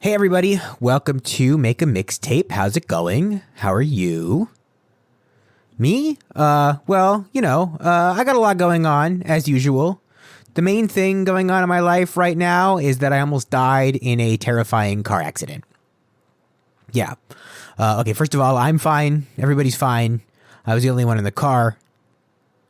Hey everybody, welcome to Make a Mixtape. How's it going? How are you? Me? I got a lot going on, as usual. The main thing going on in my life right now is that I almost died in a terrifying car accident. Yeah. Okay, first of all, I'm fine. Everybody's fine. I was the only one in the car.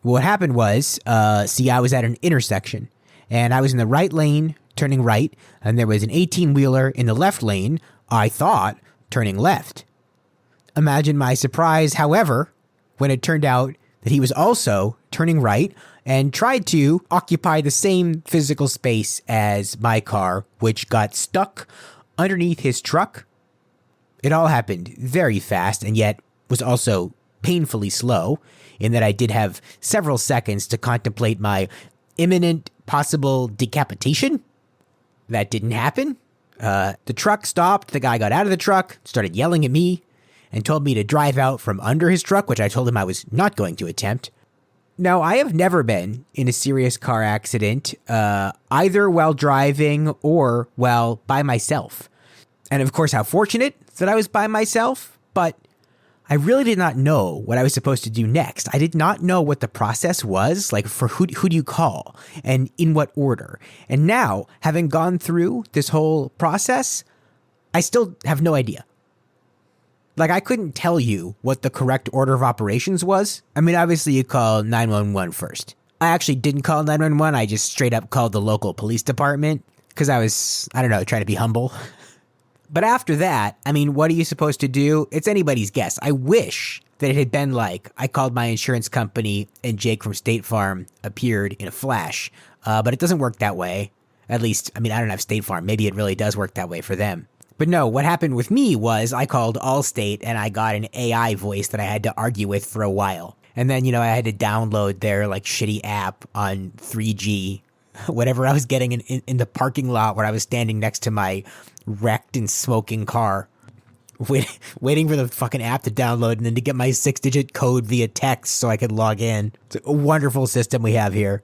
What happened was, I was at an intersection, and I was in the right lane, turning right, and there was an 18-wheeler in the left lane, I thought, turning left. Imagine my surprise, however, when it turned out that he was also turning right and tried to occupy the same physical space as my car, which got stuck underneath his truck. It all happened very fast and yet was also painfully slow, in that I did have several seconds to contemplate my imminent possible decapitation. That didn't happen. The truck stopped. The guy got out of the truck, started yelling at me, and told me to drive out from under his truck, which I told him I was not going to attempt. Now, I have never been in a serious car accident, either while driving or while by myself. And of course, how fortunate that I was by myself, but I really did not know what I was supposed to do next. I did not know what the process was, like for who do you call and in what order. And now, having gone through this whole process, I still have no idea. Like, I couldn't tell you what the correct order of operations was. I mean, obviously you call 911 first. I actually didn't call 911. I just straight up called the local police department because I was, trying to be humble. But after that, I mean, what are you supposed to do? It's anybody's guess. I wish that it had been like I called my insurance company and Jake from State Farm appeared in a flash. But it doesn't work that way. At least, I don't have State Farm. Maybe it really does work that way for them. But no, what happened with me was I called Allstate and I got an AI voice that I had to argue with for a while. And then, I had to download their shitty app on 3G, whatever I was getting in the parking lot where I was standing next to my wrecked and smoking car, waiting for the fucking app to download and then to get my 6-digit code via text so I could log in. It's a wonderful system we have here.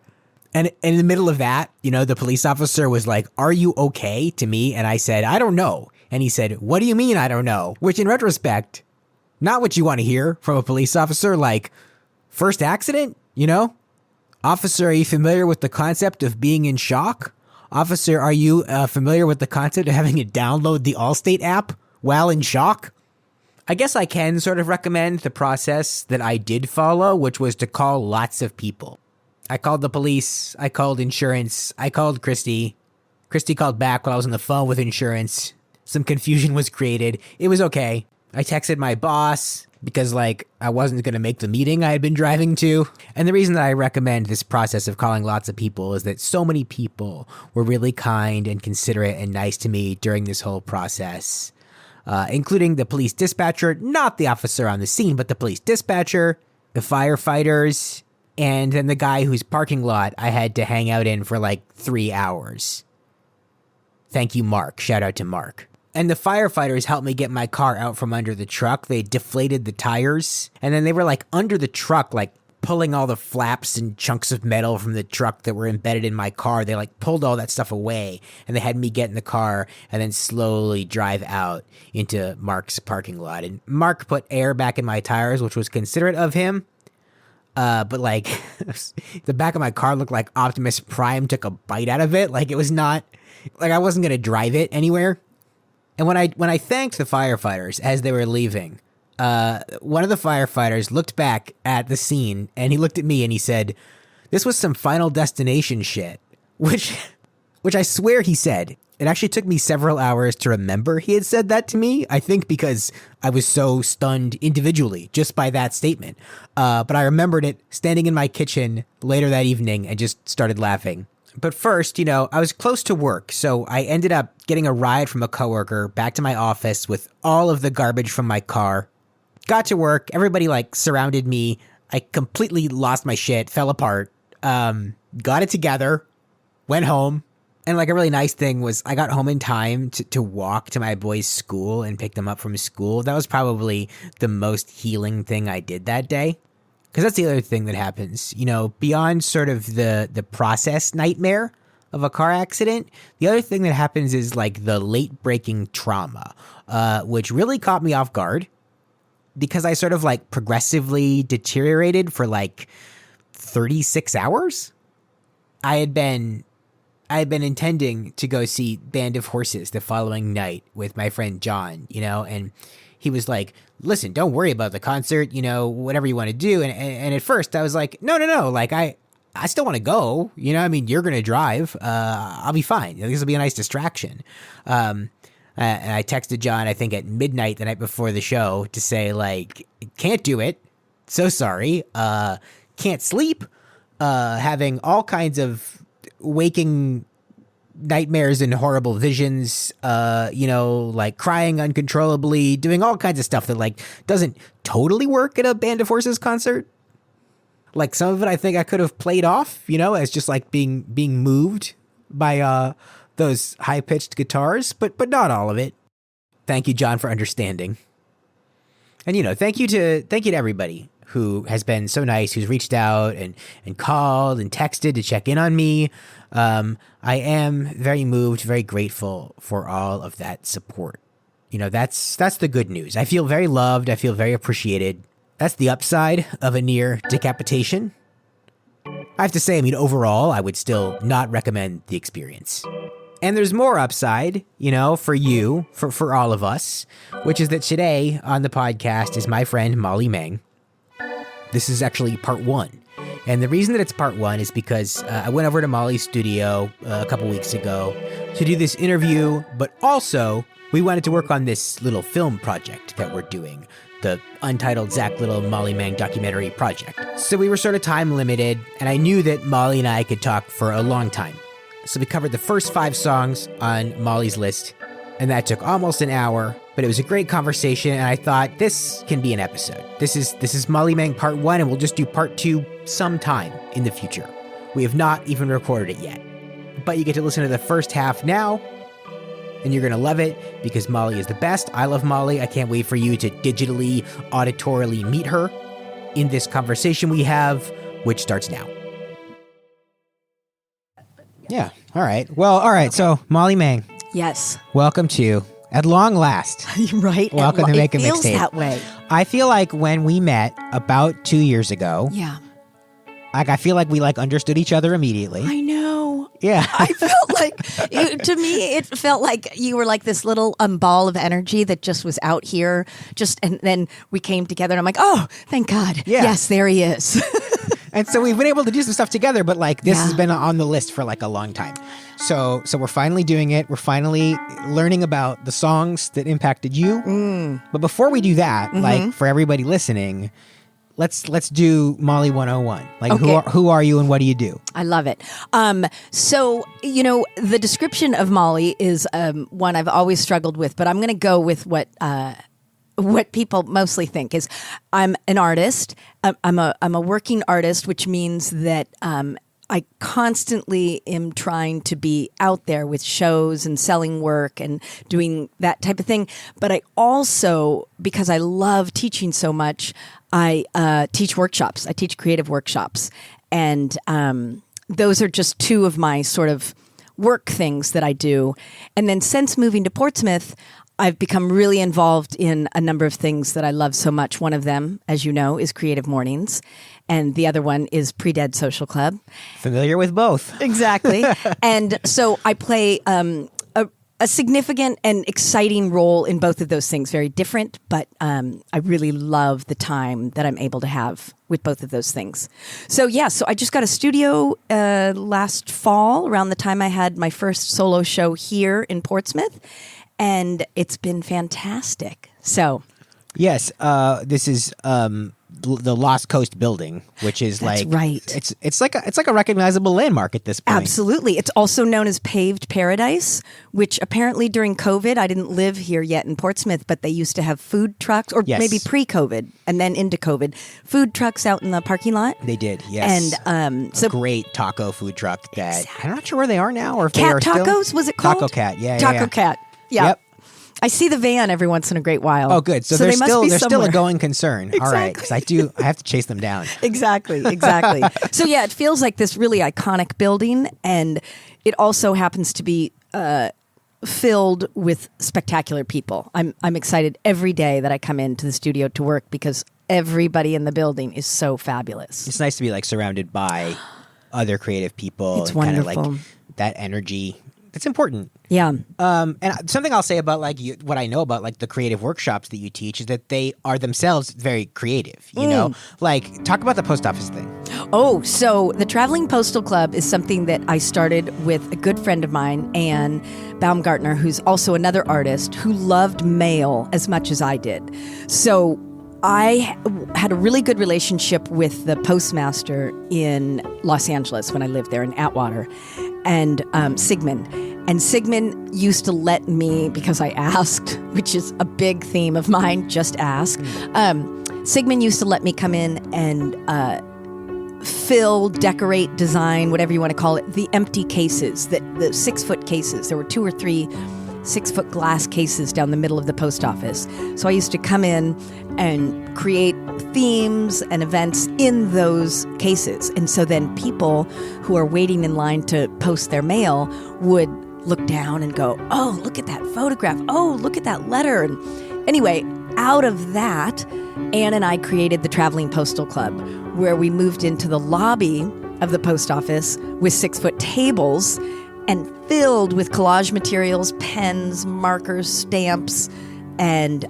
And in the middle of that, the police officer was like, "Are you okay?" to me. And I said, "I don't know." And he said, "What do you mean I don't know?" Which in retrospect, not what you want to hear from a police officer. Like, first accident, Officer, are you familiar with the concept of being in shock? Officer, are you familiar with the concept of having to download the Allstate app while in shock? I guess I can sort of recommend the process that I did follow, which was to call lots of people. I called the police, I called insurance, I called Christy. Christy called back while I was on the phone with insurance. Some confusion was created. It was okay. I texted my boss because I wasn't going to make the meeting I had been driving to. And the reason that I recommend this process of calling lots of people is that so many people were really kind and considerate and nice to me during this whole process, including the police dispatcher, not the officer on the scene, but the police dispatcher, the firefighters, and then the guy whose parking lot I had to hang out in for 3 hours. Thank you, Mark. Shout out to Mark. And the firefighters helped me get my car out from under the truck. They deflated the tires. And then they were under the truck, pulling all the flaps and chunks of metal from the truck that were embedded in my car. They pulled all that stuff away. And they had me get in the car and then slowly drive out into Mark's parking lot. And Mark put air back in my tires, which was considerate of him. But the back of my car looked like Optimus Prime took a bite out of it. It was not, I wasn't going to drive it anywhere. And when I thanked the firefighters as they were leaving, one of the firefighters looked back at the scene and he looked at me and he said, "This was some Final Destination shit," which I swear he said. It actually took me several hours to remember he had said that to me, I think because I was so stunned individually just by that statement. But I remembered it standing in my kitchen later that evening and just started laughing. But first, I was close to work, so I ended up getting a ride from a coworker back to my office with all of the garbage from my car. Got to work, everybody surrounded me. I completely lost my shit, fell apart. Got it together, went home. And a really nice thing was I got home in time to walk to my boys' school and pick them up from school. That was probably the most healing thing I did that day. Because that's the other thing that happens, beyond sort of the process nightmare of a car accident. The other thing that happens is like the late breaking trauma, which really caught me off guard because I sort of like progressively deteriorated for like 36 hours. I had been intending to go see Band of Horses the following night with my friend John, and he was like, listen, don't worry about the concert, whatever you want to do. And at first I was like, no. Like I still want to go, I mean, you're going to drive. I'll be fine. This will be a nice distraction. And I texted John, I think at midnight the night before the show to say like, can't do it. So sorry. Can't sleep. Having all kinds of waking nightmares and horrible visions, like crying uncontrollably, doing all kinds of stuff that like doesn't totally work at a Band of Horses concert. Like some of it I think I could have played off, as just like being moved by those high-pitched guitars, but not all of it. Thank you, John, for understanding. And thank you to everybody who has been so nice, who's reached out and called and texted to check in on me. I am very moved, very grateful for all of that support. That's the good news. I feel very loved. I feel very appreciated. That's the upside of a near decapitation. I have to say, overall, I would still not recommend the experience. And there's more upside, for you, for all of us, which is that today on the podcast is my friend Molly Mang. This is actually part 1. And the reason that it's part 1 is because I went over to Molly's studio a couple weeks ago to do this interview, but also we wanted to work on this little film project that we're doing, the untitled Zach Little Molly Mang documentary project. So we were sort of time limited, and I knew that Molly and I could talk for a long time. So we covered the first 5 songs on Molly's list, and that took almost an hour, but it was a great conversation, and I thought this can be an episode. This is Molly Mang part 1, and we'll just do part 2 sometime in the future. We have not even recorded it yet. But you get to listen to the first half now, and you're going to love it because Molly is the best. I love Molly. I can't wait for you to digitally, auditorily meet her in this conversation we have, which starts now. Yeah. All right. So Molly Mang. Yes. Welcome to, at long last. Right. Welcome to Make a Mixtape. It feels that way. I feel like when we met about 2 years ago. Yeah. Like I feel like we understood each other immediately. I know. Yeah. I felt like, to me, it felt like you were like this little ball of energy that just was out here. And then we came together and I'm like, oh, thank God. Yeah. Yes, there he is. And so we've been able to do some stuff together, but this has been on the list for a long time. So we're finally doing it. We're finally learning about the songs that impacted you. But before we do that, for everybody listening, let's do Molly 101. Okay. Who are you and what do you do? I love it. So, the description of Molly is one I've always struggled with, but I'm going to go with what people mostly think is I'm an artist. I'm a working artist, which means that I constantly am trying to be out there with shows and selling work and doing that type of thing. But I also, because I love teaching so much, I teach workshops. I teach creative workshops. And those are just 2 of my sort of work things that I do. And then since moving to Portsmouth, I've become really involved in a number of things that I love so much. One of them, as you know, is Creative Mornings. And the other one is Pre-Dead Social Club. Familiar with both. Exactly. And so I play a significant and exciting role in both of those things. Very different, but I really love the time that I'm able to have with both of those things. So I just got a studio last fall, around the time I had my first solo show here in Portsmouth. And it's been fantastic. So, yes, this is the Lost Coast building, which is that's right. It's like a recognizable landmark at this point. Absolutely. It's also known as Paved Paradise, which apparently during COVID, I didn't live here yet in Portsmouth, but they used to have food trucks, or maybe pre-COVID and then into COVID, food trucks out in the parking lot. They did, yes. And a great taco food truck that I'm not sure where they are now, or if Cat they are Tacos, still. Was it called? Taco Cat, yeah. Taco Cat. Yeah. Yep. I see the van every once in a great while. Oh, good. So, they they're must still be they're still a somewhere. going concern. All right, because I have to chase them down. Exactly. So yeah, it feels like this really iconic building, and it also happens to be filled with spectacular people. I'm excited every day that I come into the studio to work because everybody in the building is so fabulous. It's nice to be like surrounded by other creative people. It's and kind of wonderful. like that energy. It's important. Yeah. And something I'll say about like what I know about like the creative workshops that you teach is that they are themselves very creative. You know, like talk about the post office thing. Oh, so the Traveling Postal Club is something that I started with a good friend of mine, Anne Baumgartner, who's also another artist who loved mail as much as I did. So I had a really good relationship with the postmaster in Los Angeles when I lived there in Atwater, and Sigmund. And Sigmund used to let me, because I asked, which is a big theme of mine, just ask. Sigmund used to let me come in and fill, decorate, design, whatever you want to call it, the empty cases, the 6-foot cases. There were 2 or 3 6-foot glass cases down the middle of the post office. So I used to come in and create themes and events in those cases. And so then people who are waiting in line to post their mail would look down and go, oh, look at that photograph. Oh, look at that letter. And anyway, out of that, Anne and I created the Traveling Postal Club, where we moved into the lobby of the post office with 6-foot tables and filled with collage materials, pens, markers, stamps, and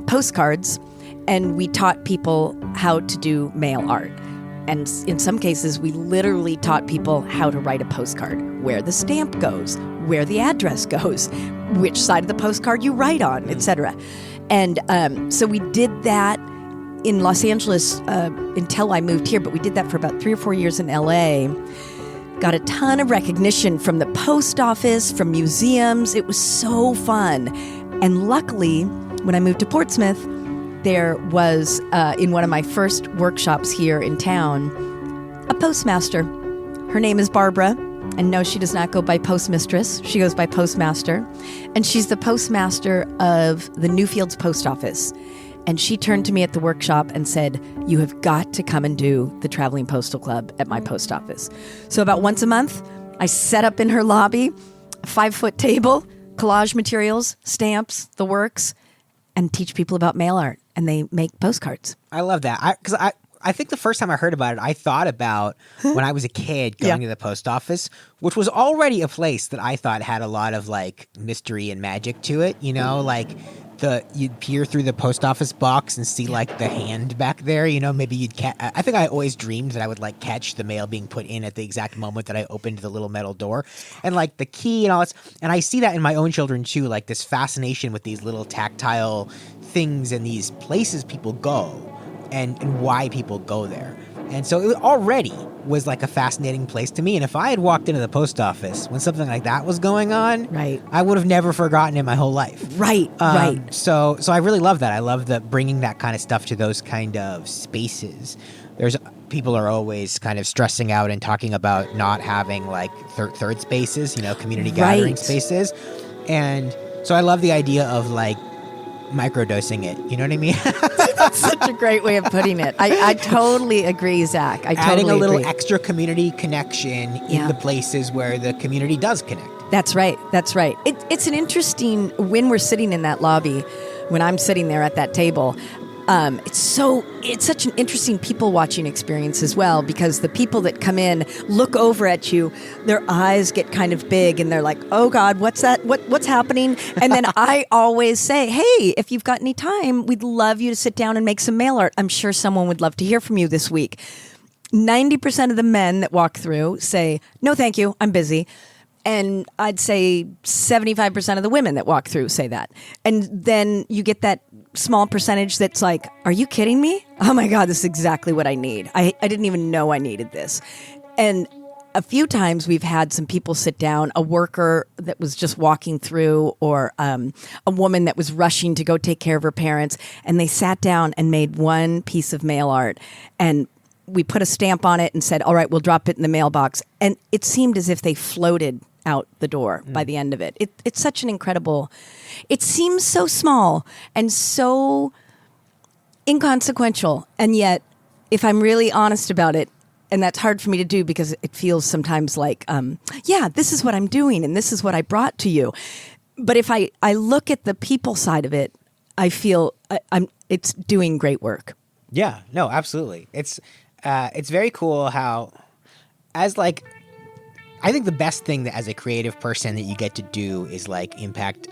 postcards. And we taught people how to do mail art. And in some cases, we literally taught people how to write a postcard, where the stamp goes, where the address goes, which side of the postcard you write on, etc. And so we did that in Los Angeles until I moved here, but we did that for about 3 or 4 years in LA. Got a ton of recognition from the post office, from museums. It was so fun. And luckily, when I moved to Portsmouth, there was, in one of my first workshops here in town, a postmaster. Her name is Barbara. And no, she does not go by postmistress. She goes by postmaster. And she's the postmaster of the Newfields Post Office. And she turned to me at the workshop and said, you have got to come and do the Traveling Postal Club at my post office. So about once a month, I set up in her lobby, a 5-foot table, collage materials, stamps, the works, and teach people about mail art. And they make postcards. I love that. Because I think the first time I heard about it, I thought about when I was a kid going to the post office, which was already a place that I thought had a lot of like mystery and magic to it. You know, like you'd peer through the post office box and see like the hand back there. You know, maybe you'd I think I always dreamed that I would like catch the mail being put in at the exact moment that I opened the little metal door, and like the key and all this. And I see that in my own children too, like this fascination with these little tactile things and these places people go. And why people go there. And so it already was like a fascinating place to me. And if I had walked into the post office when something like that was going on, right, I would have never forgotten it my whole life. Right. So I really love that. I love bringing that kind of stuff to those kind of spaces. People are always kind of stressing out and talking about not having like third spaces, you know, community gathering spaces. And so I love the idea of like microdosing it. You know what I mean? That's such a great way of putting it. I totally agree, Zach. Adding a little agree. extra community connection in the places where the community does connect. That's right. It's an interesting, when we're sitting in that lobby, when I'm sitting there at that table, it's such an interesting people watching experience as well, because the people that come in look over at you, their eyes get kind of big and they're like, oh God, what's that? What's happening? And then I always say, hey, if you've got any time, we'd love you to sit down and make some mail art. I'm sure someone would love to hear from you this week. 90% of the men that walk through say, no, thank you, I'm busy. And I'd say 75% of the women that walk through say that. And then you get that small percentage that's like, are you kidding me? Oh my God, this is exactly what I need. I didn't even know I needed this. And a few times we've had some people sit down, a worker that was just walking through, or a woman that was rushing to go take care of her parents, and they sat down and made one piece of mail art, and we put a stamp on it and said, all right, we'll drop it in the mailbox. And it seemed as if they floated out the door by the end of it. It's such an incredible, it seems so small and so inconsequential. And yet, if I'm really honest about it, and that's hard for me to do because it feels sometimes like, this is what I'm doing and this is what I brought to you. But if I look at the people side of it, I feel it's doing great work. Yeah, no, absolutely. It's very cool how, as like, I think the best thing that as a creative person that you get to do is like impact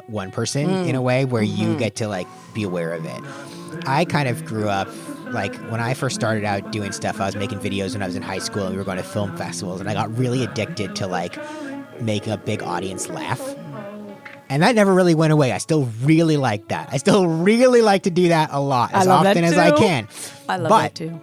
one person in a way where you get to like be aware of it. I kind of grew up, like when I first started out doing stuff, I was making videos when I was in high school and we were going to film festivals, and I got really addicted to like making a big audience laugh. And that never really went away. I still really like that. I still really like to do that a lot, as often as I can. I love that too.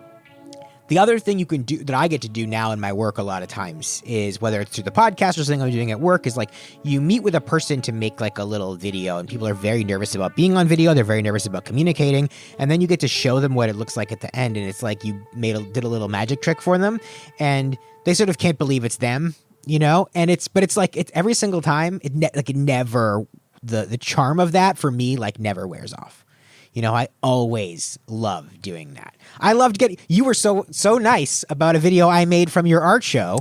The other thing you can do that I get to do now in my work a lot of times is, whether it's through the podcast or something I'm doing at work, is like you meet with a person to make like a little video, and people are very nervous about being on video. They're very nervous about communicating. And then you get to show them what it looks like at the end. And it's like you did a little magic trick for them, and they sort of can't believe it's them, you know? And it's every single time the charm of that for me, like never wears off. You know, I always love doing that. I loved you were so nice about a video I made from your art show.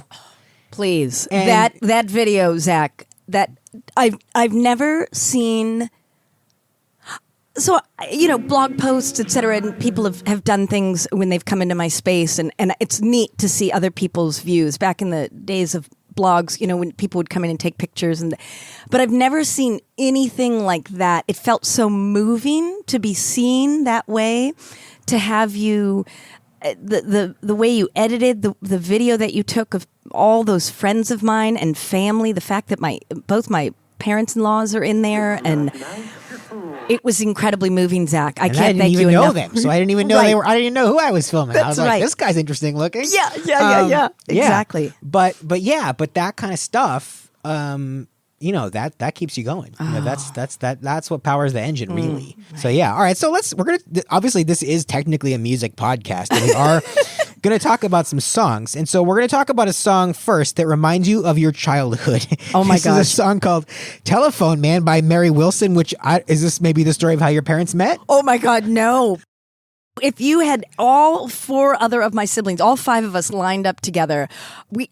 Please. And that video, Zach, that I've never seen. So, you know, blog posts, et cetera, and people have done things when they've come into my space, and it's neat to see other people's views. Back in the days of blogs, you know, when people would come in and take pictures, but I've never seen anything like that. It felt so moving to be seen that way, to have you, the way you edited the video that you took of all those friends of mine and family, the fact that both my parents-in-laws are in there, and it was incredibly moving, Zach. I can't thank you enough. I didn't even know them, so I didn't even know they were. I didn't even know who I was filming. That's I was right. like, this guy's interesting looking. Yeah. Exactly. But that kind of stuff, you know, that keeps you going. You know, that's what powers the engine, really. Right. So yeah, all right. So obviously this is technically a music podcast, and we are going to talk about some songs. And so we're going to talk about a song first that reminds you of your childhood. Oh my gosh. This is a song called Telephone Man by Mary Wilson, is this maybe the story of how your parents met? Oh my God, no. If you had all 4 other of my siblings, all 5 of us lined up together,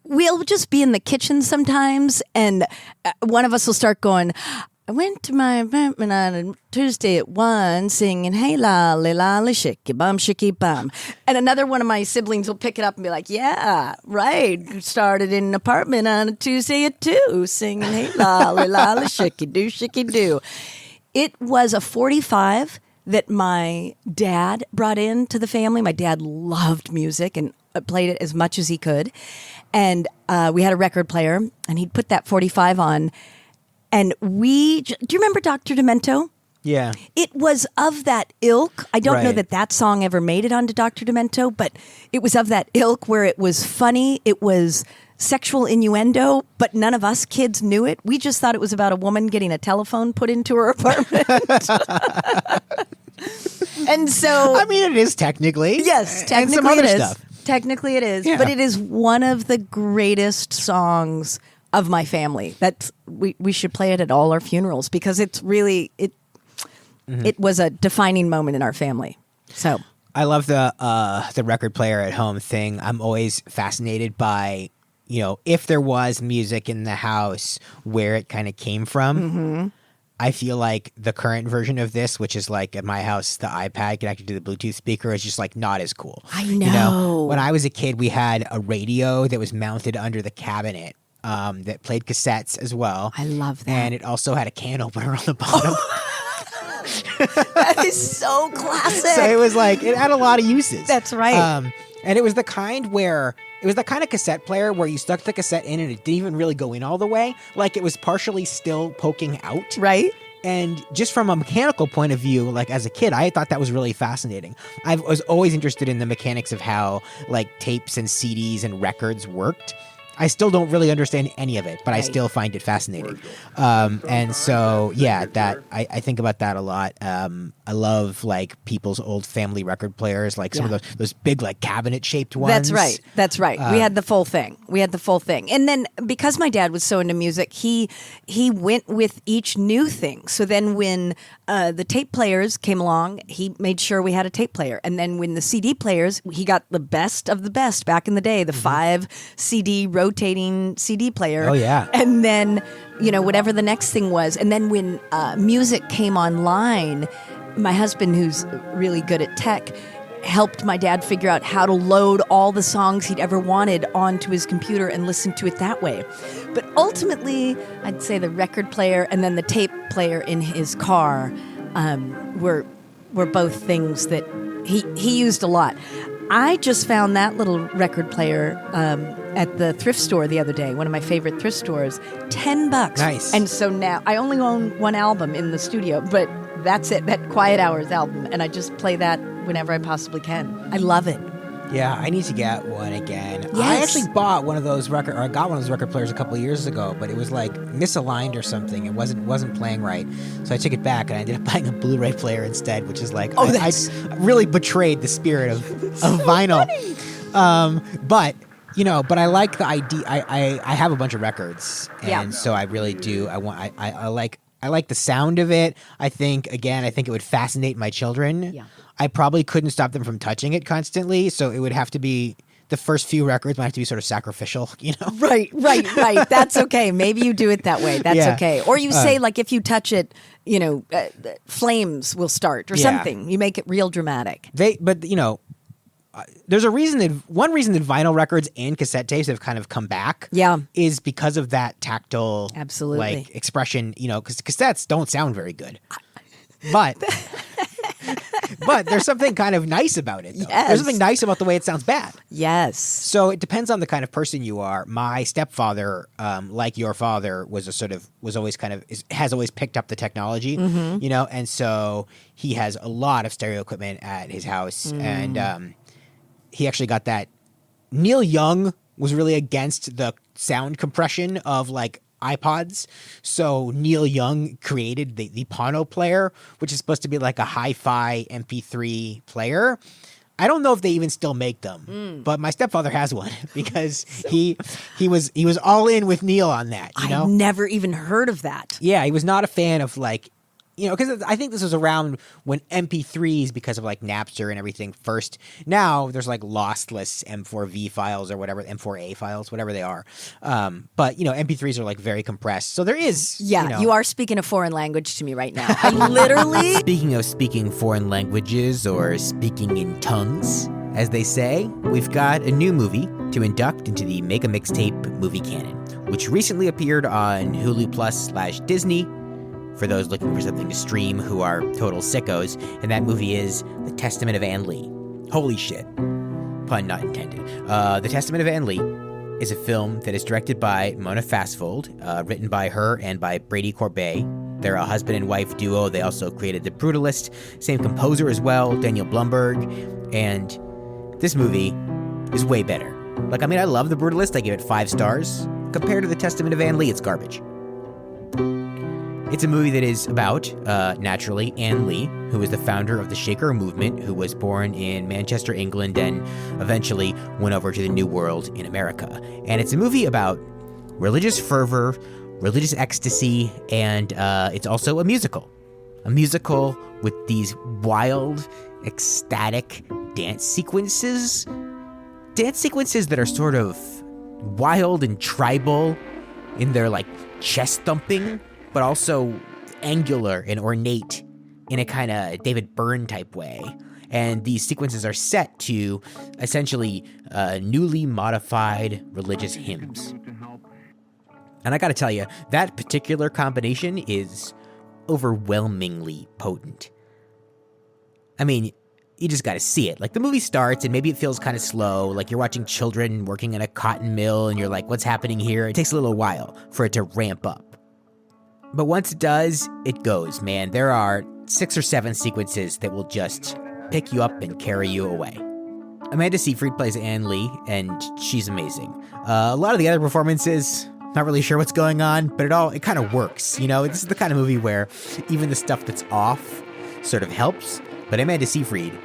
we'll just be in the kitchen sometimes, and one of us will start going, I went to my apartment on a Tuesday at 1 singing, hey, lolly, lolly, shaky bum. And another one of my siblings will pick it up and be like, yeah, right. Started in an apartment on a Tuesday at 2 singing, hey, lolly, lolly, shaky do. It was a 45 that my dad brought into the family. My dad loved music and played it as much as he could. And we had a record player, and he'd put that 45 on. And do you remember Dr. Demento? Yeah. It was of that ilk. I don't know Right. that song ever made it onto Dr. Demento, but it was of that ilk where it was funny. It was sexual innuendo, but none of us kids knew it. We just thought it was about a woman getting a telephone put into her apartment. And so, I mean, it is technically. yes, and technically some other it is. stuff. Technically it is. Yeah. But it is one of the greatest songs of my family. We should play it at all our funerals because it's really it was a defining moment in our family. So I love the record player at home thing. I'm always fascinated by, you know, if there was music in the house, where it kind of came from. Mm-hmm. I feel like the current version of this, which is like at my house, the iPad connected to the Bluetooth speaker, is just like not as cool. I know. You know, when I was a kid, we had a radio that was mounted under the cabinet that played cassettes as well. I love that. And it also had a can opener on the bottom. That is so classic. So it was like, it had a lot of uses. That's right. And it was the kind of cassette player where you stuck the cassette in and it didn't even really go in all the way. Like it was partially still poking out. Right. And just from a mechanical point of view, like as a kid, I thought that was really fascinating. I was always interested in the mechanics of how like tapes and CDs and records worked. I still don't really understand any of it, but I Right. still find it fascinating. And so, yeah, that I think about that a lot. I love like people's old family record players, like some of those big like cabinet shaped ones. That's right. That's right. We had the full thing. And then because my dad was so into music, he went with each new thing. So then when the tape players came along, he made sure we had a tape player. And then when the CD players, he got the best of the best back in the day, the 5 CD rotating CD player. Oh, yeah. And then, whatever the next thing was. And then when music came online, my husband, who's really good at tech, helped my dad figure out how to load all the songs he'd ever wanted onto his computer and listen to it that way. But ultimately, I'd say the record player and then the tape player in his car were both things that he used a lot. I just found that little record player at the thrift store the other day, one of my favorite thrift stores, $10. Nice. And so now I only own one album in the studio, but that's it, that Quiet Hours album, and I just play that whenever I possibly can. I love it. Yeah, I need to get one again. Yes. I actually bought one of those I got one of those record players a couple of years ago, but it was like misaligned or something. It wasn't playing right, so I took it back and I ended up buying a Blu-ray player instead, which is like I really betrayed the spirit of vinyl. But I like the idea. I have a bunch of records, and so I really do. I like the sound of it. I think it would fascinate my children. Yeah. I probably couldn't stop them from touching it constantly, so it would have to be the first few records might have to be sort of sacrificial, Right. That's okay. Maybe you do it that way. That's okay. Or you say, like, if you touch it, flames will start or something. You make it real dramatic. There's one reason that vinyl records and cassette tapes have kind of come back. Yeah. Is because of that tactile, Absolutely. like expression. Because cassettes don't sound very good, but there's something kind of nice about it. Though. Yes. There's something nice about the way it sounds bad. Yes. So it depends on the kind of person you are. My stepfather, like your father, has always picked up the technology, and so he has a lot of stereo equipment at his house, and he actually got that. Neil Young was really against the sound compression of like iPods, so Neil Young created the Pono player, which is supposed to be like a hi-fi MP3 player. I don't know if they even still make them, but my stepfather has one because he was all in with Neil on that. I've never even heard of that. Yeah, he was not a fan of like, because I think this was around when MP3s, because of like Napster and everything first. Now there's like lossless M4V files or whatever, M4A files, whatever they are. But MP3s are like very compressed. So there is. Yeah, you are speaking a foreign language to me right now. I literally. Speaking of speaking foreign languages or speaking in tongues, as they say, we've got a new movie to induct into the Make a Mixtape movie canon, which recently appeared on Hulu Plus/Disney. For those looking for something to stream who are total sickos, and that movie is The Testament of Anne Lee. Holy shit. Pun not intended. The Testament of Anne Lee is a film that is directed by Mona Fastfold, written by her and by Brady Corbet. They're a husband and wife duo. They also created The Brutalist. Same composer as well, Daniel Blumberg. And this movie is way better. I love The Brutalist. I give it 5 stars. Compared to The Testament of Anne Lee, it's garbage. It's a movie that is about, naturally, Anne Lee, who is the founder of the Shaker movement, who was born in Manchester, England, and eventually went over to the New World in America. And it's a movie about religious fervor, religious ecstasy, and it's also a musical. A musical with these wild, ecstatic dance sequences. Dance sequences that are sort of wild and tribal in their, chest thumping, but also angular and ornate in a kind of David Byrne type way. And these sequences are set to essentially newly modified religious hymns. And I gotta tell you, that particular combination is overwhelmingly potent. You just gotta see it. The movie starts and maybe it feels kind of slow, like you're watching children working in a cotton mill and you're like, what's happening here? It takes a little while for it to ramp up. But once it does, it goes, man. There are 6 or 7 sequences that will just pick you up and carry you away. Amanda Seyfried plays Anne Lee, and she's amazing. A lot of the other performances, not really sure what's going on, but it kind of works. You know, this is the kind of movie where even the stuff that's off sort of helps. But Amanda Seyfried,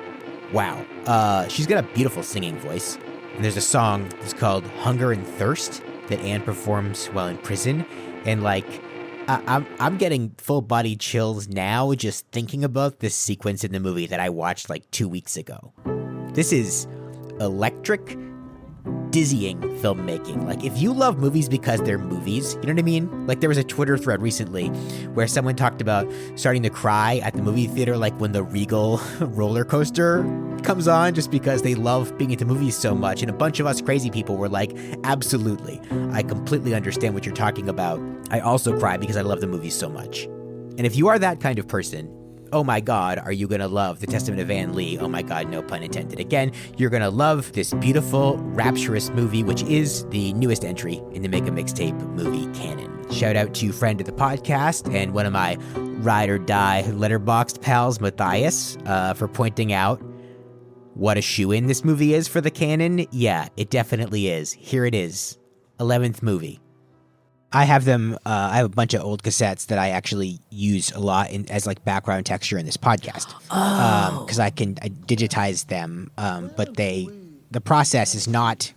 wow. She's got a beautiful singing voice. And there's a song that's called Hunger and Thirst that Anne performs while in prison. And I'm getting full body chills now just thinking about this sequence in the movie that I watched like 2 weeks ago. This is electric, dizzying filmmaking. Like, if you love movies because they're movies, you know what I mean? Like, there was a Twitter thread recently where someone talked about starting to cry at the movie theater, like when the Regal roller coaster comes on, just because they love being into movies so much. And a bunch of us crazy people were like, absolutely. I completely understand what you're talking about. I also cry because I love the movies so much. And if you are that kind of person, oh my God, are you going to love The Testament of Anne Lee? Oh my God, no pun intended. Again, you're going to love this beautiful, rapturous movie, which is the newest entry in the Make a Mixtape movie canon. Shout out to friend of the podcast and one of my ride or die letterboxed pals, Matthias, for pointing out what a shoe-in this movie is for the canon. Yeah, it definitely is. Here it is. 11th movie. I have them. I have a bunch of old cassettes that I actually use a lot as like background texture in this podcast. Because I digitize them, but the process is not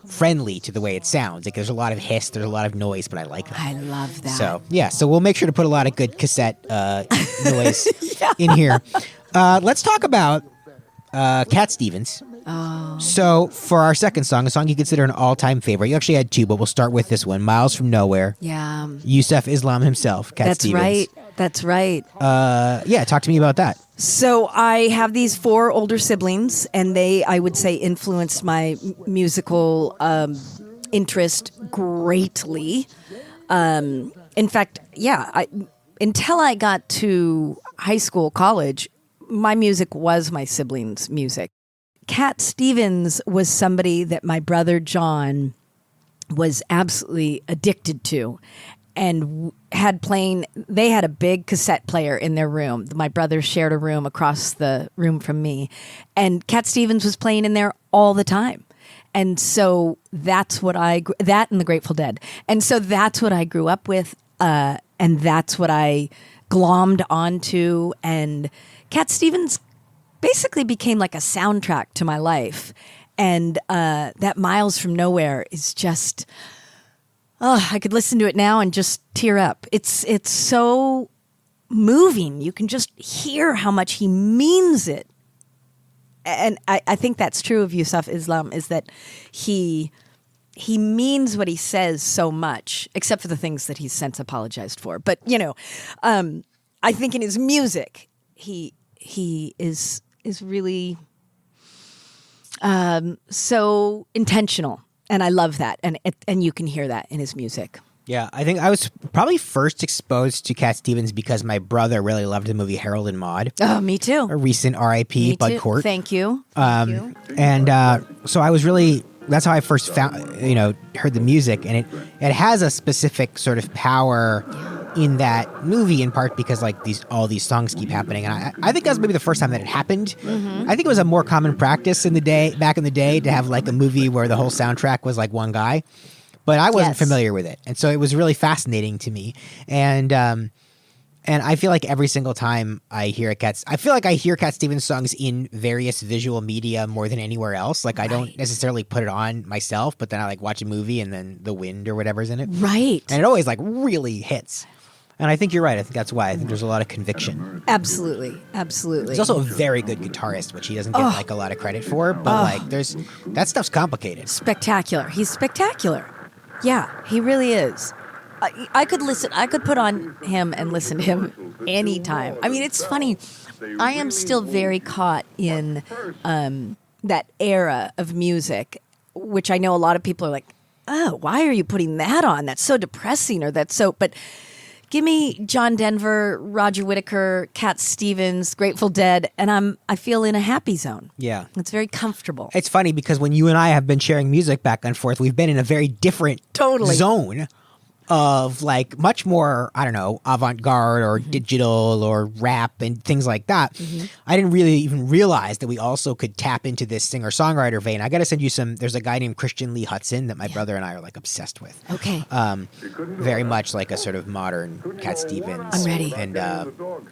friendly to the way it sounds. Like, there's a lot of hiss, there's a lot of noise, but I like that. I love that. So yeah, so we'll make sure to put a lot of good cassette noise in here. Let's talk about Cat Stevens. Oh. So for our second song, a song you consider an all-time favorite, you actually had two, but we'll start with this one, Miles from Nowhere. Yeah. Yusuf Islam himself, Cat That's Stevens. right. That's right. Yeah, talk to me about that. So I have these 4 older siblings, and they, I would say, influenced my musical interest greatly. In fact, until I got to high school, college, my music was my siblings' music. Cat Stevens was somebody that my brother John was absolutely addicted to, and they had a big cassette player in their room. My brother shared a room across the room from me, and Cat Stevens was playing in there all the time. And so that's what that and the Grateful Dead. And so that's what I grew up with, and that's what I glommed onto. And Cat Stevens basically became like a soundtrack to my life. And that Miles from Nowhere is just, I could listen to it now and just tear up. It's so moving. You can just hear how much he means it. And I think that's true of Yusuf Islam, is that he means what he says so much, except for the things that he's since apologized for. But, I think in his music, he is really so intentional, and I love that, and you can hear that in his music. Yeah, I think I was probably first exposed to Cat Stevens because my brother really loved the movie Harold and Maude. Oh, me too. A recent R.I.P. Bud Cort. Thank you. And so I was really, that's how I first heard the music, and it has a specific sort of power in that movie, in part because like all these songs keep happening, and I think that was maybe the first time that it happened. Mm-hmm. I think it was a more common practice back in the day to have like a movie where the whole soundtrack was like one guy, but I wasn't familiar with it, and so it was really fascinating to me. And I feel like every single time I hear I feel like I hear Cat Stevens songs in various visual media more than anywhere else. Like, I don't necessarily put it on myself, but then I like watch a movie and then The Wind or whatever's in it. Right. And it always like really hits. And I think you're right. I think that's why. I think there's a lot of conviction. Absolutely. He's also a very good guitarist, which he doesn't get like a lot of credit for. But like, that stuff's complicated. Spectacular. He's spectacular. Yeah, he really is. I could put on him and listen to him anytime. I mean, it's funny. I am still very caught in that era of music, which I know a lot of people are like, oh, why are you putting that on? That's so depressing, or that's so, but give me John Denver, Roger Whittaker, Cat Stevens, Grateful Dead, and I feel in a happy zone. Yeah. It's very comfortable. It's funny because when you and I have been sharing music back and forth, we've been in a very different zone. of like much more, I don't know, avant-garde or digital or rap and things like that. I didn't really even realize that we also could tap into this singer-songwriter vein. I got to send you some. There's a guy named Christian Lee Hudson that my brother and I are like obsessed with. Okay. Very much like a sort of modern Cat Stevens. I'm ready. And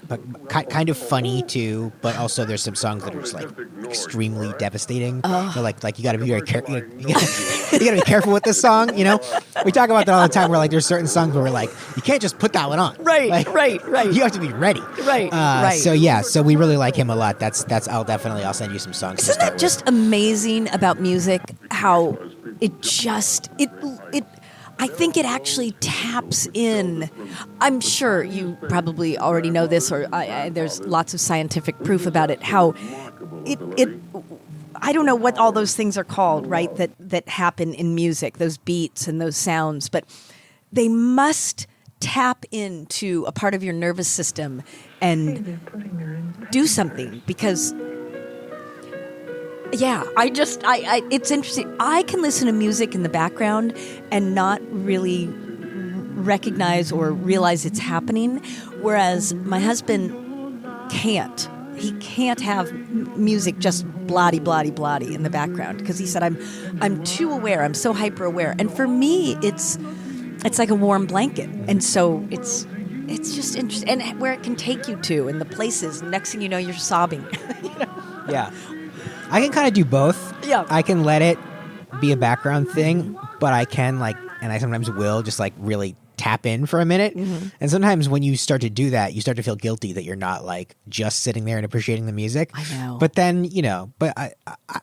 but kind of funny too. But also there's some songs that are just like extremely devastating. So like you got to be very careful. You got to be careful with this song. You know, we talk about that all the time. Where like there's certain songs where we're like, you can't just put that one on. Right, Like, right. You have to be ready. Right, right. So yeah, so we really like him a lot. That's I'll send you some songs. Isn't that just amazing about music? How it just I think it actually taps in. I'm sure you probably already know this, or there's lots of scientific proof about it. How it I don't know what all those things are called, right? That happen in music, those beats and those sounds, but they must tap into a part of your nervous system and do something because. Yeah, I it's interesting. I can listen to music in the background and not really recognize or realize it's happening, whereas my husband can't. He can't have music just bloody in the background because he said I'm too aware. I'm so hyper aware, and for me, it's like a warm blanket, and so it's just interesting, and where it can take you to, and the places. Next thing you know, you're sobbing. Yeah. I can kind of do both. Yeah. I can let it be a background thing, but I can and I sometimes will just like really tap in for a minute. Mm-hmm. And sometimes when you start to do that, you start to feel guilty that you're not like just sitting there and appreciating the music. I know. But then, but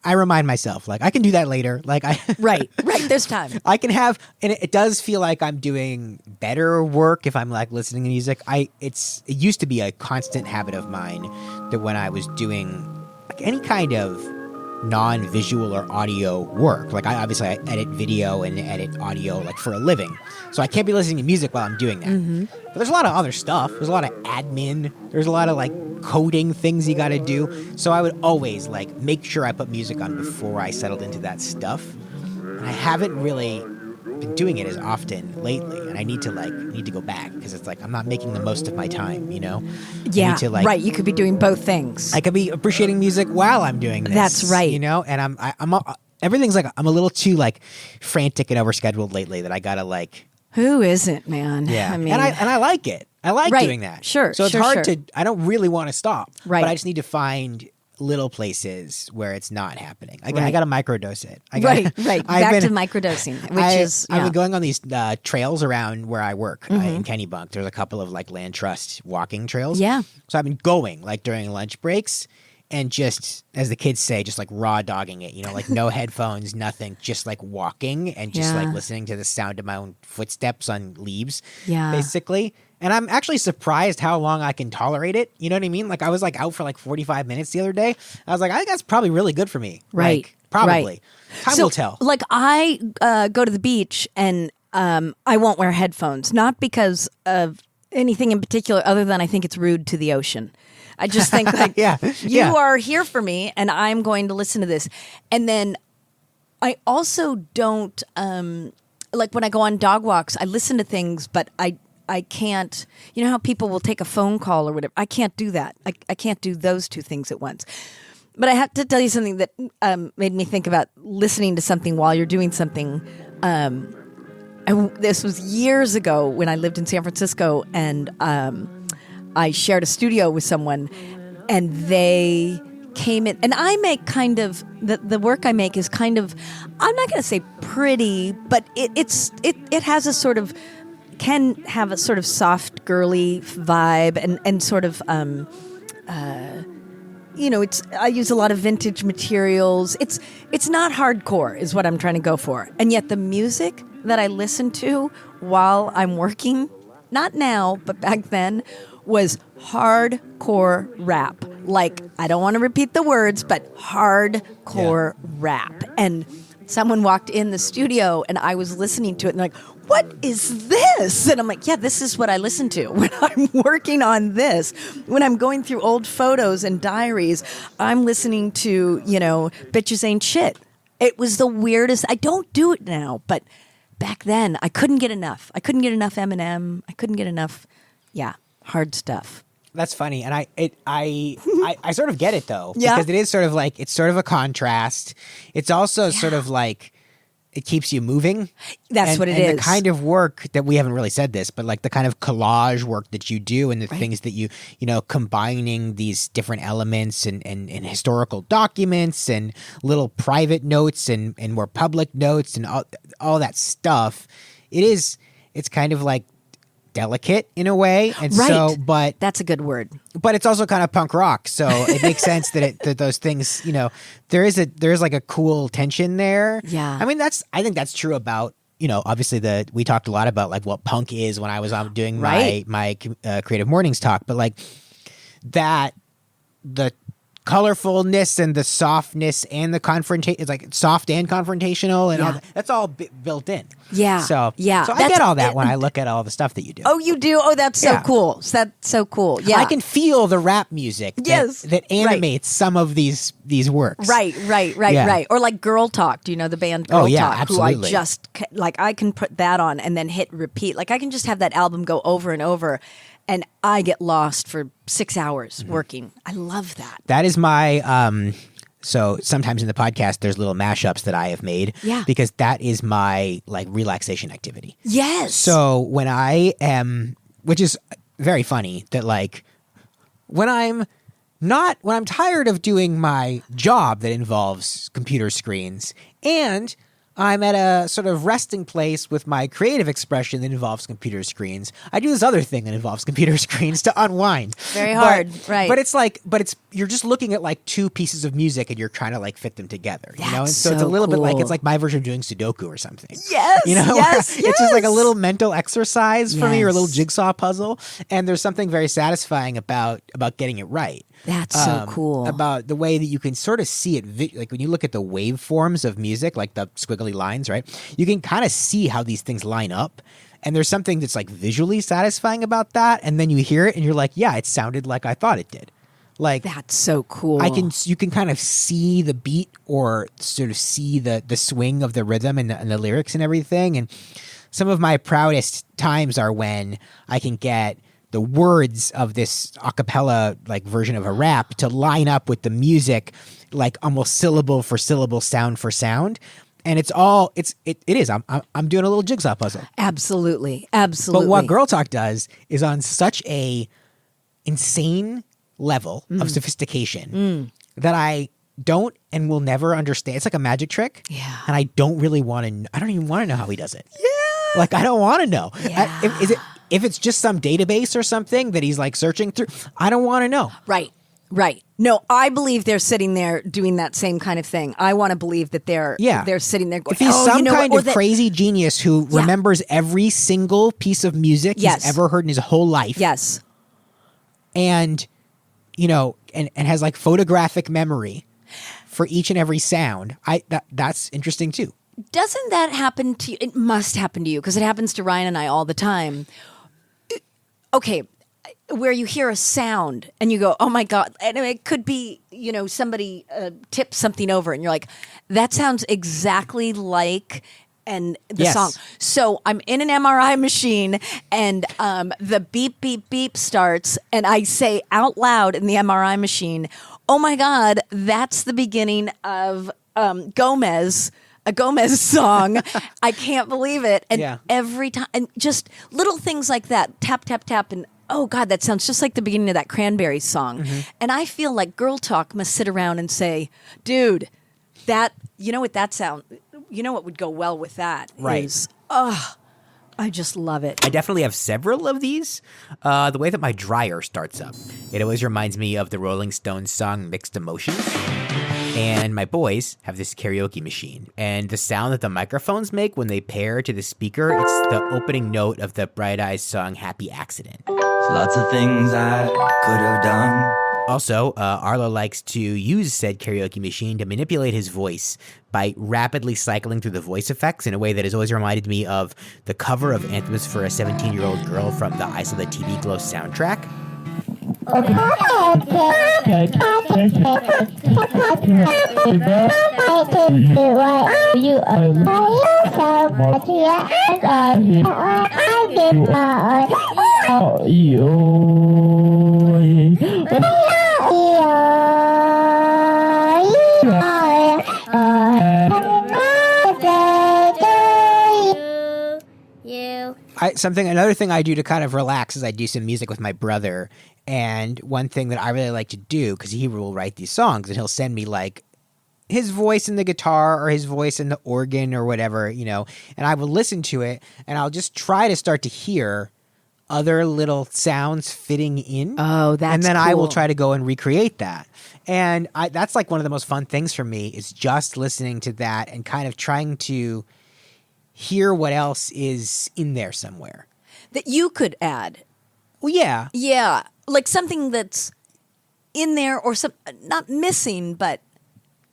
I remind myself like I can do that later. Like Right. There's time. I can have, and it does feel like I'm doing better work if I'm like listening to music. It used to be a constant habit of mine that when I was doing like any kind of non-visual or audio work, like I edit video and edit audio like for a living, so I can't be listening to music while I'm doing that. But there's a lot of other stuff. There's a lot of admin. There's a lot of like coding things you got to do. So I would always like make sure I put music on before I settled into that stuff. And I haven't really been doing it as often lately, and I need to go back because it's like I'm not making the most of my time, Yeah, I need to, like, right. You could be doing both things. I could be appreciating music while I'm doing this. That's right. And I'm everything's like I'm a little too like frantic and overscheduled lately that I gotta like. Who isn't, man? Yeah, I mean, and I like it. I like Right. doing that. Sure, So it's sure, hard sure. to. I don't really want to stop. Right. But I just need to find little places where it's not happening. I Right. got to microdose it. right. I've Back been- to microdosing, which is I've yeah. been going on these trails around where I work in Kennebunk. There's a couple of like land trust walking trails. Yeah. So I've been going like during lunch breaks and just, as the kids say, just like raw dogging it, like no headphones, nothing, just like walking and just Yeah. like listening to the sound of my own footsteps on leaves, Yeah. basically. And I'm actually surprised how long I can tolerate it. You know what I mean? Like I was like out for like 45 minutes the other day. I was like, I think that's probably really good for me. Right. Like, probably. Right. Time So, will tell. Like I go to the beach and I won't wear headphones, not because of anything in particular, other than I think it's rude to the ocean. I just think like Yeah, you yeah. are here for me, and I'm going to listen to this. And then I also don't like when I go on dog walks. I listen to things, but I can't. You know how people will take a phone call or whatever. I can't do that. I can't do those two things at once. But I have to tell you something that made me think about listening to something while you're doing something. And this was years ago when I lived in San Francisco, and I shared a studio with someone, and they came in. And I make kind of the work I make is kind of, I'm not going to say pretty, but it has a sort of, can have a sort of soft girly vibe and sort of I use a lot of vintage materials. It's not hardcore is what I'm trying to go for. And yet the music that I listen to while I'm working, not now, but back then, was hardcore rap. Like, I don't want to repeat the words, but hardcore rap. And someone walked in the studio and I was listening to it and they're like, what is this? And I'm like, yeah, this is what I listen to when I'm working on this. When I'm going through old photos and diaries, I'm listening to, Bitches Ain't Shit. It was the weirdest. I don't do it now, but back then, I couldn't get enough. I couldn't get enough Eminem. I couldn't get enough, hard stuff. That's funny, and I sort of get it though, Yeah. because it is sort of like it's sort of a contrast. It's also sort of like it keeps you moving. That's what it is. The kind of work that we haven't really said this, but like the kind of collage work that you do, and the things that you combining these different elements and historical documents and little private notes and more public notes and all that stuff. It's kind of like delicate in a way, and so but that's a good word. But it's also kind of punk rock, so it makes sense that those things, there is like a cool tension there. Yeah. I mean, I think that's true about, obviously we talked a lot about like what punk is when I was doing my Creative Mornings talk, but like that, the colorfulness and the softness and the confrontation, it's like soft and confrontational and all that, that's all built in. Yeah. So I That's- get all that when I look at all the stuff that you do. Oh, you do? Oh, that's so Yeah. cool. That's so cool. Yeah. I can feel the rap music Yes. that animates some of these works. Right. Yeah. Or like Girl Talk. Do you know the band Girl Oh, yeah, Talk? Who I absolutely. just, I can put that on and then hit repeat. Like I can just have that album go over and over and I get lost for 6 hours working. I love that. That is my so sometimes in the podcast there's little mashups that I have made. Yeah. Because that is my like relaxation activity. Yes. So when I am, which is very funny that like when I'm tired of doing my job that involves computer screens and I'm at a sort of resting place with my creative expression that involves computer screens, I do this other thing that involves computer screens to unwind. Very hard, right. But it's you're just looking at like two pieces of music and you're trying to like fit them together, And That's so it's a so little bit like cool. it's like my version of doing Sudoku or something. Yes, yes, It's just like a yes. little mental exercise for me, or a little Yes. jigsaw puzzle, and there's something very satisfying about getting it right. That's so cool. About the way that you can sort of see it, like when you look at the waveforms of music, like the squiggly lines, right? You can kind of see how these things line up. And there's something that's like visually satisfying about that. And then you hear it and you're like, yeah, it sounded like I thought it did. Like That's so cool. you can kind of see the beat or sort of see the swing of the rhythm and the lyrics and everything. And some of my proudest times are when I can get the words of this a cappella like version of a rap to line up with the music, like almost syllable for syllable, sound for sound. And it is. I'm doing a little jigsaw puzzle. Absolutely. But what Girl Talk does is on such a insane level of sophistication that I don't and will never understand. It's like a magic trick. Yeah. And I don't really want to. I don't even want to know how he does it. Yeah. Like I don't want to know. Yeah. If it's just some database or something that he's like searching through, I don't want to know. Right. No, I believe they're sitting there doing that same kind of thing. I want to believe that they're sitting there going, If he's some kind of that- crazy genius who remembers every single piece of music Yes. he's ever heard in his whole life. Yes. And and has like photographic memory for each and every sound. That's interesting too. Doesn't that happen to you? It must happen to you because it happens to Ryan and I all the time. Okay, where you hear a sound and you go, oh my God. And it could be, somebody tips something over and you're like, that sounds exactly like the Yes. song. So I'm in an MRI machine and the beep, beep, beep starts and I say out loud in the MRI machine, oh my God, that's the beginning of Gomez. A Gomez song. I can't believe it. And every time, and just little things like that, tap, tap, tap. And oh God, that sounds just like the beginning of that Cranberries song. And I feel like Girl Talk must sit around and say, dude, what would go well with that Right. is, I just love it. I definitely have several of these. The way that my dryer starts up, it always reminds me of the Rolling Stones song Mixed Emotions. And my boys have this karaoke machine. And the sound that the microphones make when they pair to the speaker, it's the opening note of the Bright Eyes song Happy Accident. Lots of things I could have done. Also, Arlo likes to use said karaoke machine to manipulate his voice by rapidly cycling through the voice effects in a way that has always reminded me of the cover of Anthems for a 17-year-old Girl from the Isola TV Glow soundtrack. Another thing I do to kind of relax is I do some music with my brother. And one thing that I really like to do, because he will write these songs and he'll send me like his voice in the guitar or his voice in the organ or whatever, and I will listen to it and I'll just try to start to hear other little sounds fitting in. Oh, that's And then I will cool. try to go and recreate that. And that's like one of the most fun things for me is just listening to that and kind of trying to hear what else is in there somewhere. That you could add. Well, yeah. Yeah, like something that's in there or some not missing, but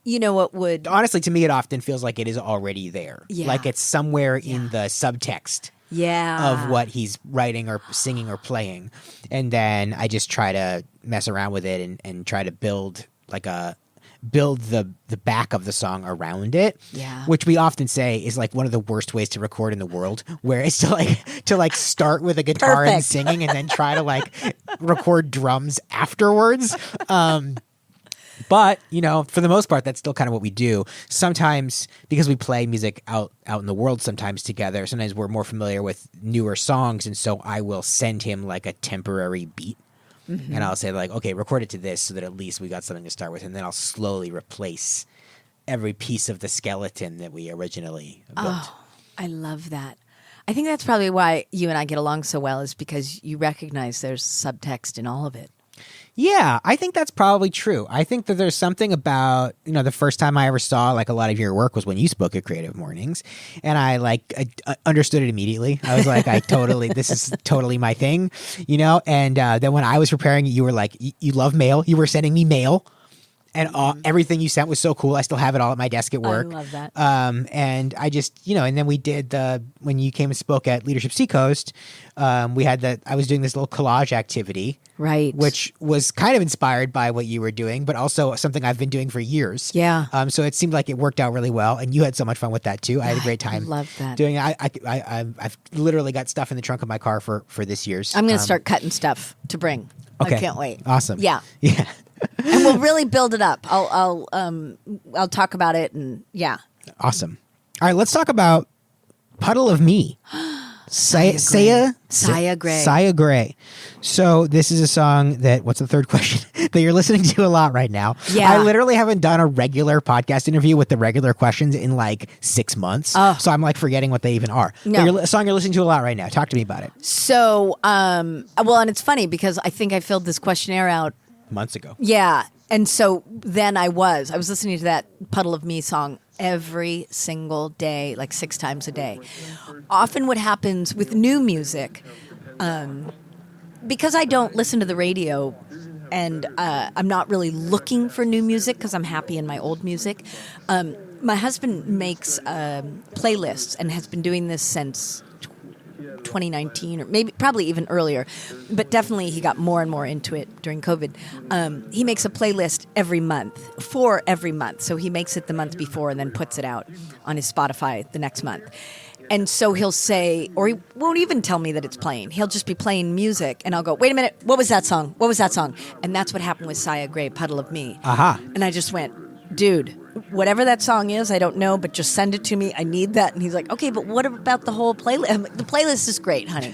what would. Honestly, to me, it often feels like it is already there. Yeah. Like it's somewhere in the subtext Yeah. of what he's writing or singing or playing. And then I just try to mess around with it and try to build the back of the song around it. Yeah. Which we often say is like one of the worst ways to record in the world, where it's to start with a guitar and Perfect. singing and then try to record drums afterwards. But, for the most part, that's still kind of what we do. Sometimes, because we play music out in the world sometimes together, sometimes we're more familiar with newer songs. And so I will send him like a temporary beat. Mm-hmm. And I'll say okay, record it to this so that at least we got something to start with. And then I'll slowly replace every piece of the skeleton that we originally built. Oh, I love that. I think that's probably why you and I get along so well, is because you recognize there's subtext in all of it. Yeah, I think that's probably true. I think that there's something about, the first time I ever saw a lot of your work was when you spoke at Creative Mornings, and I understood it immediately. I was like, this is totally my thing, and then when I was preparing it, you were like, you love mail. You were sending me mail. And everything you sent was so cool. I still have it all at my desk at work. I love that. And I just, and then we did when you came and spoke at Leadership Seacoast, we had I was doing this little collage activity. Right. Which was kind of inspired by what you were doing, but also something I've been doing for years. Yeah. So it seemed like it worked out really well. And you had so much fun with that too. I had a great time love that. doing it. I've literally got stuff in the trunk of my car for this year's. I'm going to start cutting stuff to bring. Okay. I can't wait. Awesome. Yeah. Yeah. And we'll really build it up. I'll talk about it, and yeah. Awesome. All right, let's talk about Puddle of Me. Saya Gray. Saya Gray. So this is a song that, what's the third question? That you're listening to a lot right now. Yeah. I literally haven't done a regular podcast interview with the regular questions in 6 months. Oh. So I'm forgetting what they even are. No. But a song you're listening to a lot right now. Talk to me about it. So, and it's funny because I think I filled this questionnaire out. Months ago. Yeah. And so then I was listening to that Puddle of Me song every single day, 6 times a day. Often what happens with new music, because I don't listen to the radio and I'm not really looking for new music because I'm happy in my old music, my husband makes playlists and has been doing this since 2019 or probably even earlier, but definitely he got more and more into it during COVID. He makes a playlist every month. So he makes it the month before and then puts it out on his Spotify the next month. And so he'll say, or he won't even tell me that it's playing. He'll just be playing music and I'll go, wait a minute, what was that song? And that's what happened with Saya Gray, Puddle of Me. Aha. And I just went, dude, whatever that song is, I don't know, but just send it to me. I need that. And he's like, okay, but what about the whole playlist? I'm like, the playlist is great, honey.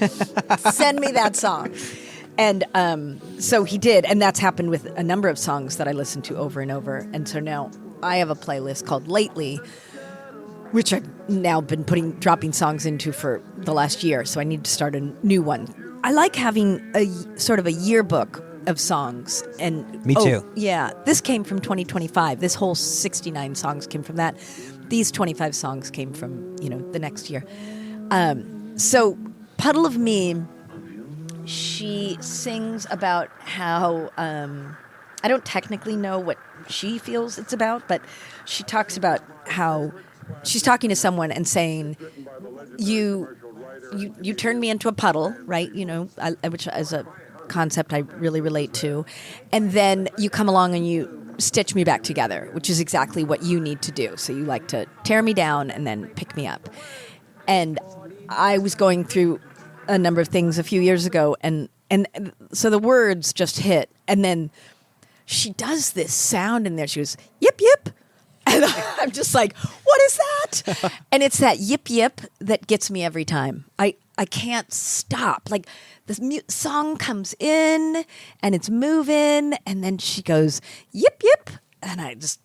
Send me that song. And so he did. And that's happened with a number of songs that I listen to over and over. And so now I have a playlist called Lately, which I've now been dropping songs into for the last year. So I need to start a new one. I like having a sort of a yearbook of songs. And Me too. Yeah, this came from 2025. This whole 69 songs came from that. These 25 songs came from the next year. So Puddle of Me, she sings about how I don't technically know what she feels it's about, but she talks about how she's talking to someone and saying, you turned me into a puddle, right? Which is a concept I really relate to. And then you come along and you stitch me back together, which is exactly what you need to do. So you like to tear me down and then pick me up. And I was going through a number of things a few years ago, and so the words just hit, and then she does this sound in there. She goes, yip, yip. And I'm just like, what is that? And it's that yip, yip that gets me every time. I can't stop. Like, this song comes in, and it's moving, and then she goes, yip, yip. And I just,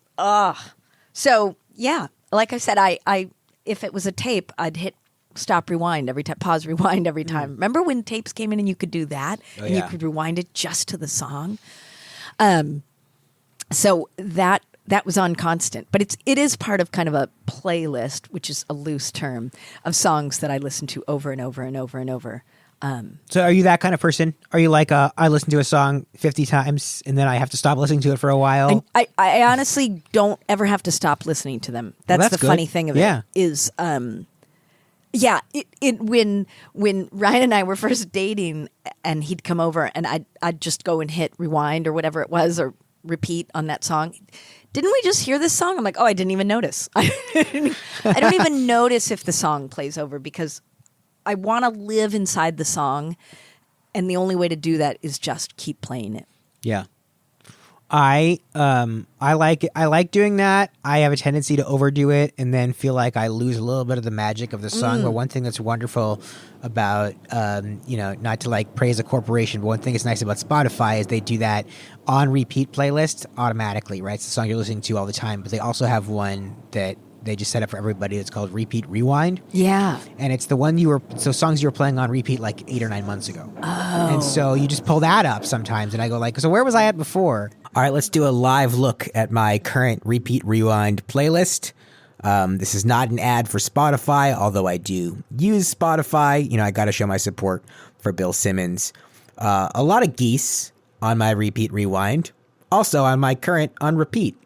So, yeah, like I said, I if it was a tape, I'd hit stop, rewind every time, pause, rewind every time. Remember when tapes came in and you could do that? Oh, and you could rewind it just to the song? So that was on constant, but it is part of kind of a playlist, which is a loose term, of songs that I listen to over and over and over and over. So are you that kind of person? Are you like, I listen to a song 50 times and then I have to stop listening to it for a while? I honestly don't ever have to stop listening to them. That's the good. funny thing of it is, when Ryan and I were first dating and he'd come over and I'd just go and hit rewind or whatever it was or repeat on that song. Didn't we just hear this song? I'm like, I didn't even notice. I don't even notice if the song plays over because I want to live inside the song, and the only way to do that is just keep playing it. Yeah. I like doing that. I have a tendency to overdo it and then feel like I lose a little bit of the magic of the song. But one thing that's wonderful about, not to like praise a corporation, but one thing that's nice about Spotify is they do that on repeat playlist automatically, right? It's the song you're listening to all the time, but they also have one that they just set up for everybody. It's called Repeat Rewind. Yeah. And it's the one songs you were playing on repeat like 8 or 9 months ago. Oh. And so you just pull that up sometimes and I go like, so where was I at before? All right, let's do a live look at my current Repeat Rewind playlist. This is not an ad for Spotify, although I do use Spotify. I got to show my support for Bill Simmons. A lot of Geese on my Repeat Rewind. Also on my current on repeat.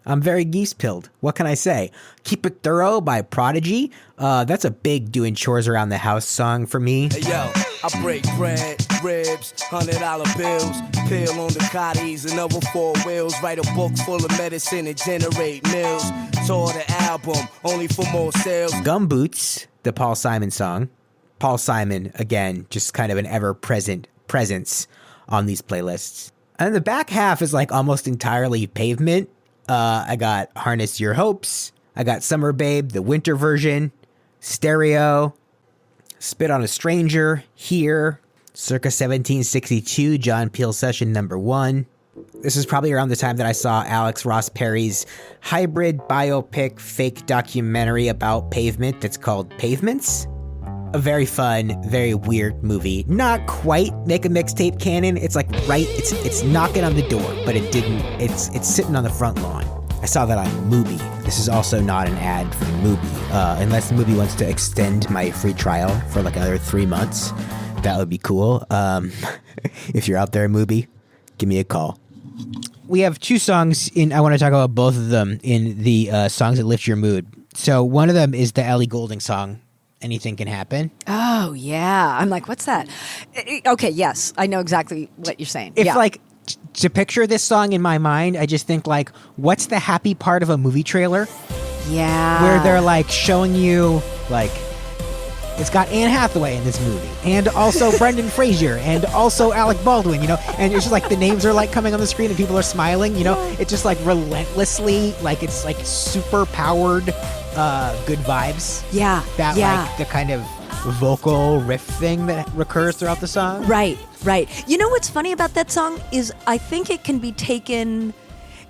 I'm very geese-pilled. What can I say? Keep It Thorough by Prodigy. That's a big doing chores around the house song for me. Hey, yo, I break bread, ribs, $100 bills, peel on the Cotties and other 4 wheels, write a book full of medicine and generate meals. Tour the album, only for more sales. Gumboots, the Paul Simon song. Paul Simon, again, just kind of an ever-present presence on these playlists. And the back half is like almost entirely Pavement. I got Harness Your Hopes. I got Summer Babe, the winter version. Stereo. Spit on a Stranger. Here. Circa 1762, John Peel session number 1. This is probably around the time that I saw Alex Ross Perry's hybrid biopic fake documentary about Pavement that's called Pavements. A very fun, very weird movie. Not quite make a mixtape canon. It's like it's knocking on the door, but it didn't. It's sitting on the front lawn. I saw that on Mubi. This is also not an ad for Mubi. Unless Mubi wants to extend my free trial for like another 3 months, that would be cool. If you're out there, Mubi, give me a call. We have 2 songs I want to talk about both of them in the songs that lift your mood. So one of them is the Ellie Goulding song, Anything Can Happen. Oh, yeah. I'm like, what's that? Okay, yes. I know exactly what you're saying. If to picture this song in my mind, I just think like, what's the happy part of a movie trailer? Yeah. Where they're like showing you like, it's got Anne Hathaway in this movie, and also Brendan Fraser, and also Alec Baldwin, and it's just like the names are like coming on the screen and people are smiling, it's just like relentlessly, like it's like super powered, good vibes. Yeah. Like the kind of vocal riff thing that recurs throughout the song. Right. You know what's funny about that song is I think it can be taken...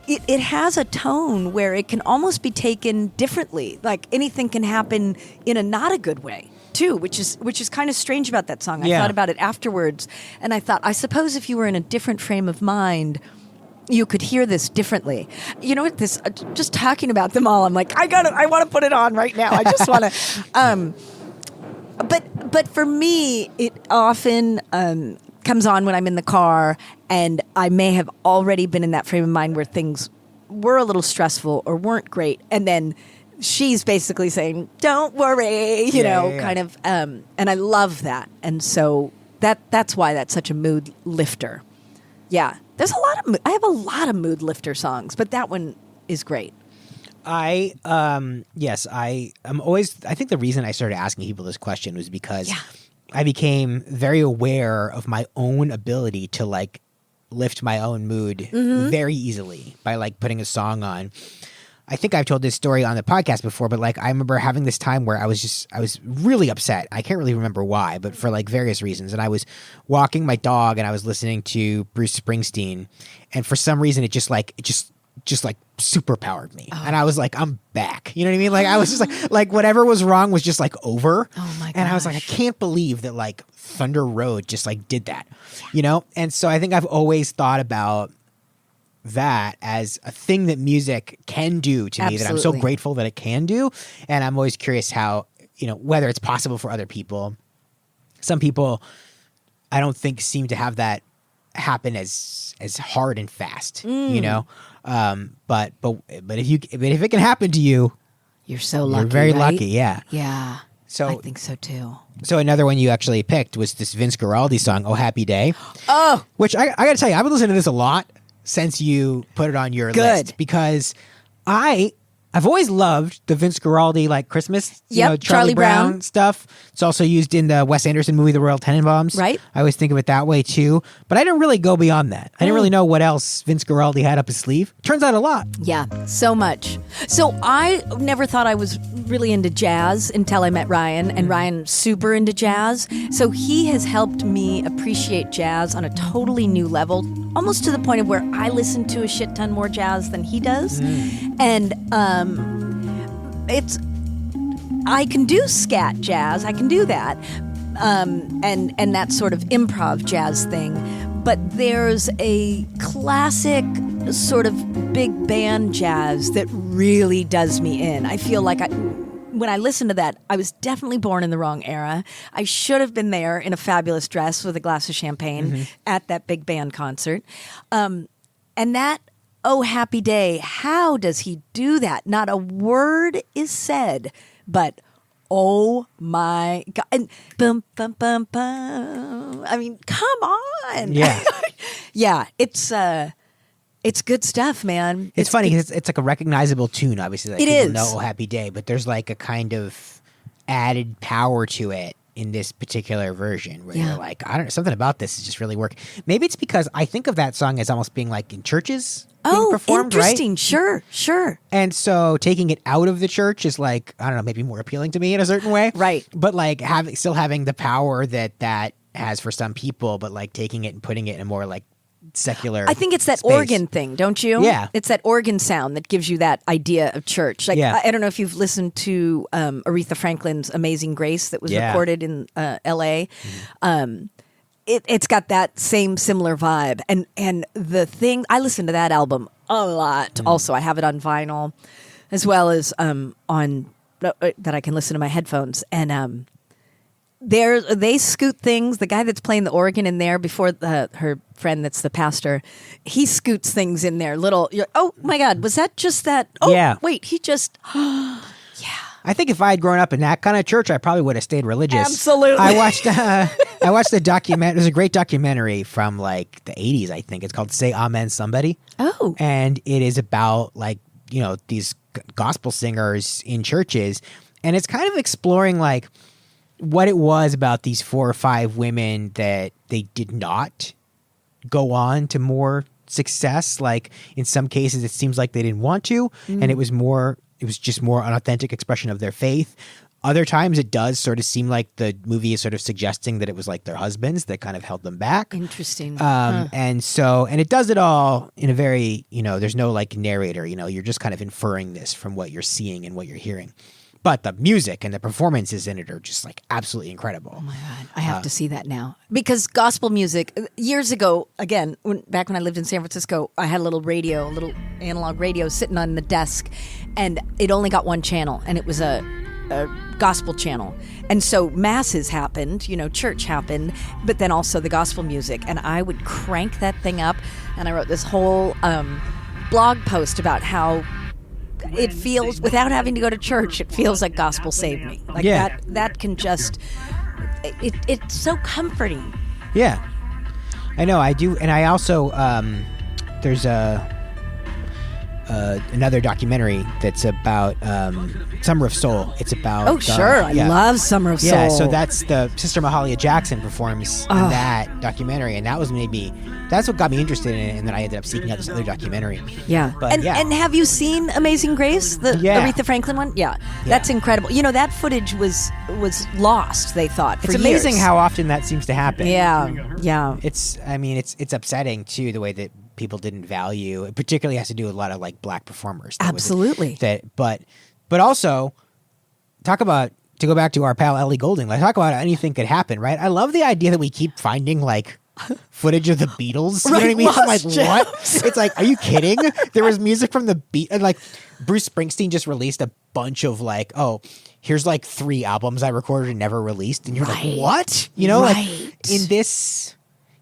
It has a tone where it can almost be taken differently. Like anything can happen in a not a good way too, which is kind of strange about that song. I thought about it afterwards, and I thought, I suppose if you were in a different frame of mind, you could hear this differently. You know what? This just talking about them all, I'm like, I want to put it on right now. I just want to. But for me, it often comes on when I'm in the car, and I may have already been in that frame of mind where things were a little stressful or weren't great, and then she's basically saying, "Don't worry," kind of. And I love that, and so that's why that's such a mood lifter. Yeah. There's a lot of I have a lot of mood lifter songs, but that one is great. I think the reason I started asking people this question was because I became very aware of my own ability to like lift my own mood very easily by like putting a song on. I think I've told this story on the podcast before, but like I remember having this time where I was really upset. I can't really remember why, but for like various reasons. And I was walking my dog and I was listening to Bruce Springsteen, and for some reason it just superpowered me. And I was like, I'm back. You know what I mean? Like I was just like whatever was wrong was just like over. Oh my gosh. And I was like, I can't believe that like Thunder Road just like did that. You know? And so I think I've always thought about that as a thing that music can do to me, that I'm so Absolutely. grateful that it can do. And I'm always curious how, you know, whether it's possible for other people. Some people I don't think seem to have that happen as hard and fast, you know? But if it can happen to you, You're so lucky. you're very right? lucky. Yeah. Yeah. So I think so too. So another one you actually picked was this Vince Guaraldi song, "Oh Happy Day," Oh, which I got to tell you, I've been listening to this a lot since you put it on your Good. list, because I've always loved the Vince Guaraldi like Christmas, Yep, Charlie Charlie Brown Brown. stuff. It's also used in the Wes Anderson movie, The Royal Tenenbaums. Right. I always think of it that way too, but I didn't really go beyond that. I didn't really know what else Vince Guaraldi had up his sleeve. Turns out a lot. yeah, so much. So I never thought I was really into jazz until I met Ryan, and Ryan's super into jazz. So he has helped me appreciate jazz on a totally new level, almost to the point of where I listen to a shit ton more jazz than he does. And I can do scat jazz, I can do that, and that sort of improv jazz thing. But there's a classic sort of big band jazz that really does me in. I feel like when I listen to that, I was definitely born in the wrong era. I should have been there in a fabulous dress with a glass of champagne at that big band concert. And that "Oh Happy Day," how does he do that? Not a word is said, but oh my God. And bum, bum, bum, bum. I mean, come on. Yeah. Yeah, it's good stuff, man. It's funny because it's like a recognizable tune, obviously. Like It people is. know "Oh Happy Day," but there's like a kind of added power to it in this particular version where Yeah. you're like, I don't know, something about this is just really working. Maybe it's because I think of that song as almost being like in churches being performed, interesting. right? Sure. And so taking it out of the church is like, I don't know, maybe more appealing to me in a certain way. Right. But like still having the power that has for some people, but like taking it and putting it in a more like secular I think it's that space. organ thing, don't you? Yeah. It's that organ sound that gives you that idea of church. Like, Yeah. I don't know if you've listened to Aretha Franklin's "Amazing Grace" that was Yeah. recorded in L.A. It's got that same similar vibe. And the thing, I listen to that album a lot. Also, I have it on vinyl as well as on that I can listen to my headphones. And they scoot things. The guy that's playing the organ in there before her friend that's the pastor, he scoots things in there. Oh my God, was that just that? Oh, Yeah. wait, he just. I think if I had grown up in that kind of church, I probably would have stayed religious. Absolutely. I watched the document. There's a great documentary from like the 80s, I think. It's called "Say Amen Somebody." Oh. And it is about like, you know, these gospel singers in churches. And it's kind of exploring like what it was about these 4 or 5 women that they did not go on to more success. Like in some cases, it seems like they didn't want to, and it was just more an authentic expression of their faith. Other times it does sort of seem like the movie is sort of suggesting that it was like their husbands that kind of held them back. Interesting. And it does it all in a very, you know, there's no like narrator, you know, you're just kind of inferring this from what you're seeing and what you're hearing. But the music and the performances in it are just like absolutely incredible. Oh my God, I have to see that now. Because gospel music, years ago, again, back when I lived in San Francisco, I had a little analog radio sitting on the desk, and it only got one channel, and it was a gospel channel. And so masses happened, you know, church happened, but then also the gospel music. And I would crank that thing up, and I wrote this whole blog post about how it feels, without having to go to church, it feels like gospel saved me. Like that can just, it's so comforting. Yeah. I know, I do, and I also there's another documentary that's about Summer of Soul. It's about Oh, sure. I love Summer of Soul. Yeah, so that's the Sister Mahalia Jackson performs in that documentary, and that was that's what got me interested in it, and then I ended up seeking out this other documentary. Yeah. But and have you seen Amazing Grace, the Yeah. Aretha Franklin one? Yeah. That's incredible. You know, that footage was lost, they thought, for It's amazing years. how often that seems to happen. Yeah. It's upsetting too, the way that people didn't value. It particularly has to do with a lot of like black performers. Absolutely. But also talk about, to go back to our pal Ellie Goulding, like talk about anything could happen, right? I love the idea that we keep finding like footage of the Beatles. You know what I mean? I'm like, what? It's like, are you kidding? There was music from the Beat, and like Bruce Springsteen just released a bunch of like, oh, here's like 3 albums I recorded and never released, and you're like, what? You know, like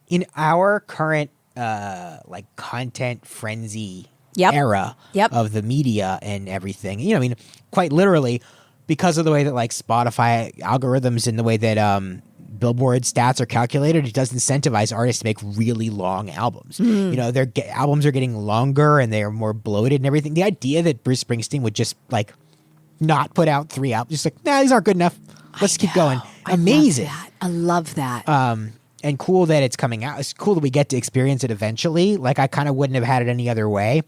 in our current like content frenzy era of the media and everything. You know, I mean, quite literally, because of the way that like Spotify algorithms and the way that Billboard stats are calculated, it does incentivize artists to make really long albums. You know, their albums are getting longer and they are more bloated and everything. The idea that Bruce Springsteen would just like not put out 3 albums, just like, nah, these aren't good enough. Let's keep going. Amazing. I love that. And cool that it's coming out. It's cool that we get to experience it eventually. Like, I kind of wouldn't have had it any other way.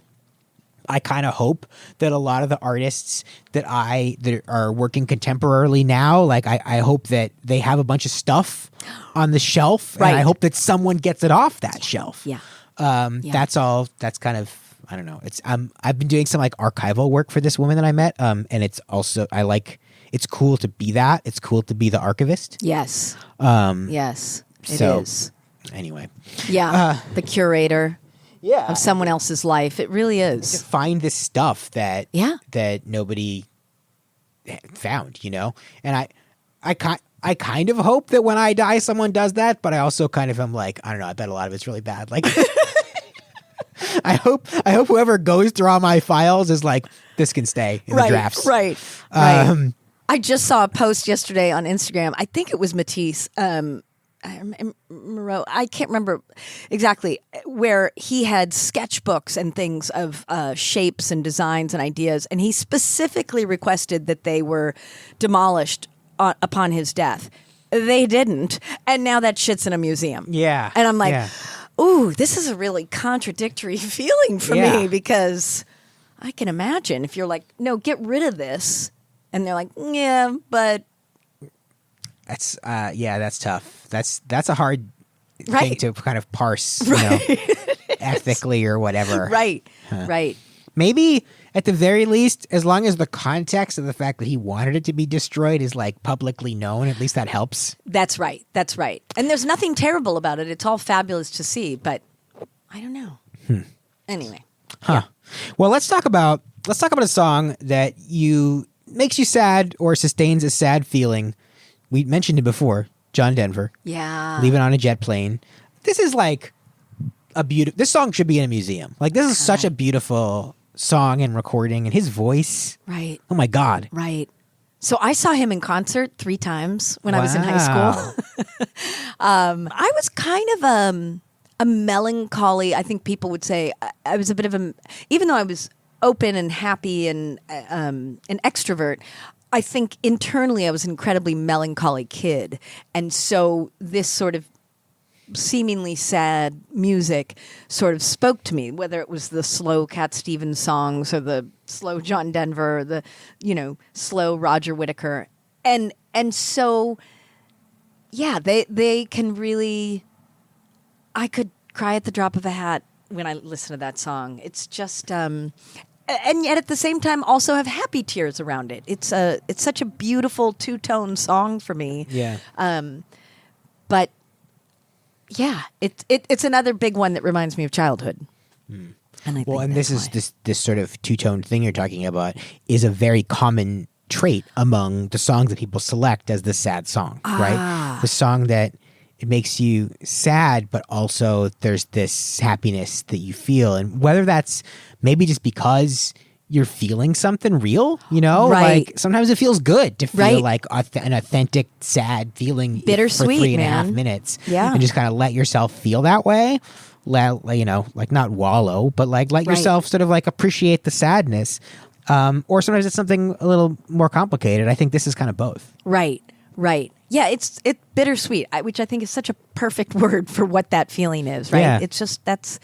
I kind of hope that a lot of the artists that are working contemporarily now, like I hope that they have a bunch of stuff on the shelf, and I hope that someone gets it off that shelf. Yeah. That's all. That's kind of, I don't know. It's I've been doing some like archival work for this woman that I met, and it's also it's cool to be that. It's cool to be the archivist. Yes. Yes. It is. Anyway. Yeah. The curator. Yeah. Of someone else's life. It really is. To find this stuff that nobody found, you know? And I kind of hope that when I die someone does that, but I also kind of am like, I don't know, I bet a lot of it's really bad. Like I hope whoever goes through all my files is like, this can stay in the drafts. Right. I just saw a post yesterday on Instagram. I think it was Matisse. Moreau, I can't remember exactly, where he had sketchbooks and things of shapes and designs and ideas, and he specifically requested that they were demolished upon his death. They didn't, and now that shit's in a museum. Yeah. And I'm like, ooh, this is a really contradictory feeling for me, because I can imagine if you're like, no, get rid of this, and they're like, yeah, but... That's that's tough. That's a hard thing to kind of parse, you know, ethically or whatever. Right. Maybe at the very least, as long as the context of the fact that he wanted it to be destroyed is like publicly known, at least that helps. That's right. And there's nothing terrible about it. It's all fabulous to see, but I don't know. Anyway. Well, let's talk about a song that makes you sad or sustains a sad feeling. We mentioned it before, John Denver. Yeah. Leaving on a Jet Plane. This is like this song should be in a museum. Like, this is such a beautiful song and recording, and his voice. Right. Oh my God. Right. So I saw him in concert 3 times when I was in high school. I was kind of a melancholy, I think people would say. I was a bit of even though I was open and happy and an extrovert, I think internally I was an incredibly melancholy kid. And so this sort of seemingly sad music sort of spoke to me, whether it was the slow Cat Stevens songs or the slow John Denver, or the, slow Roger Whittaker. And so, yeah, they can really, I could cry at the drop of a hat when I listen to that song. It's just, and yet at the same time also have happy tears around it. It's such a beautiful 2-tone song for me. Yeah. But yeah, it's another big one that reminds me of childhood. And I think this is this sort of 2-tone thing you're talking about is a very common trait among the songs that people select as the sad song, right? The song that it makes you sad, but also there's this happiness that you feel. And whether that's maybe just because you're feeling something real, you know? Right. Like sometimes it feels good to feel Right. like an authentic, sad feeling Bittersweet, for 3.5 man. minutes. Yeah. And just kind of let yourself feel that way. You know, like not wallow, but like let Right. yourself sort of like appreciate the sadness. Or sometimes it's something a little more complicated. I think this is kind of both. Right. Yeah, it's bittersweet, which I think is such a perfect word for what that feeling is, right? Yeah. It's just that's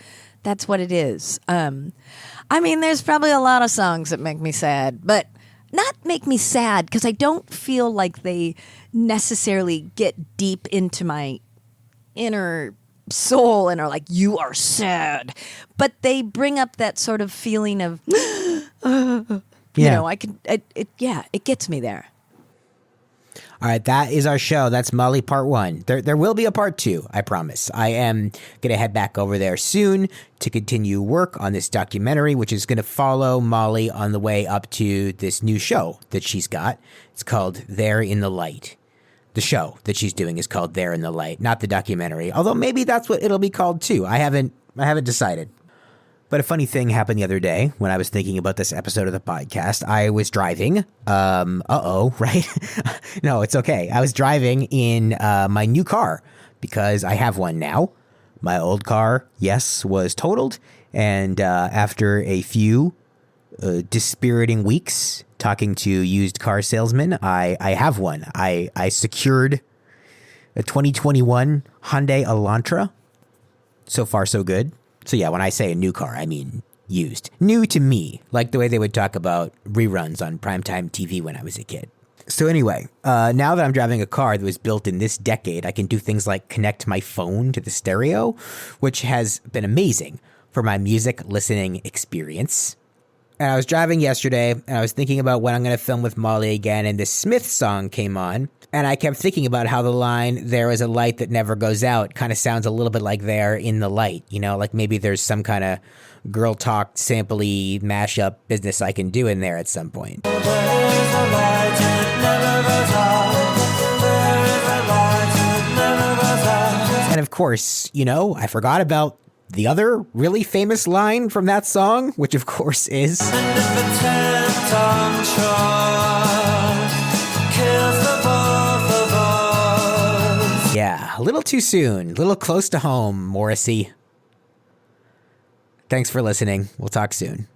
what it is. I mean, there's probably a lot of songs that make me sad, but not make me sad because I don't feel like they necessarily get deep into my inner soul and are like, you are sad. But they bring up that sort of feeling of, you know, it gets me there. All right, that is our show. That's Molly Part 1. There will be a Part 2, I promise. I am going to head back over there soon to continue work on this documentary, which is going to follow Molly on the way up to this new show that she's got. It's called There in the Light. The show that she's doing is called There in the Light, not the documentary. Although maybe that's what it'll be called too. I haven't decided. But a funny thing happened the other day when I was thinking about this episode of the podcast. I was driving. Right? No, it's okay. I was driving in my new car because I have one now. My old car, yes, was totaled. And after a few dispiriting weeks talking to used car salesmen, I have one. I secured a 2021 Hyundai Elantra. So far, so good. So yeah, when I say a new car, I mean used. New to me, like the way they would talk about reruns on primetime TV when I was a kid. So anyway, now that I'm driving a car that was built in this decade, I can do things like connect my phone to the stereo, which has been amazing for my music listening experience. And I was driving yesterday, and I was thinking about when I'm going to film with Molly again, and this Smith song came on. And I kept thinking about how the line, there is a light that never goes out, kind of sounds a little bit like There in the Light. You know, like maybe there's some kind of girl talk, sampley, mashup business I can do in there at some point. And of course, you know, I forgot about the other really famous line from that song, which of course is... Yeah, a little too soon, a little close to home, Morrissey. Thanks for listening. We'll talk soon.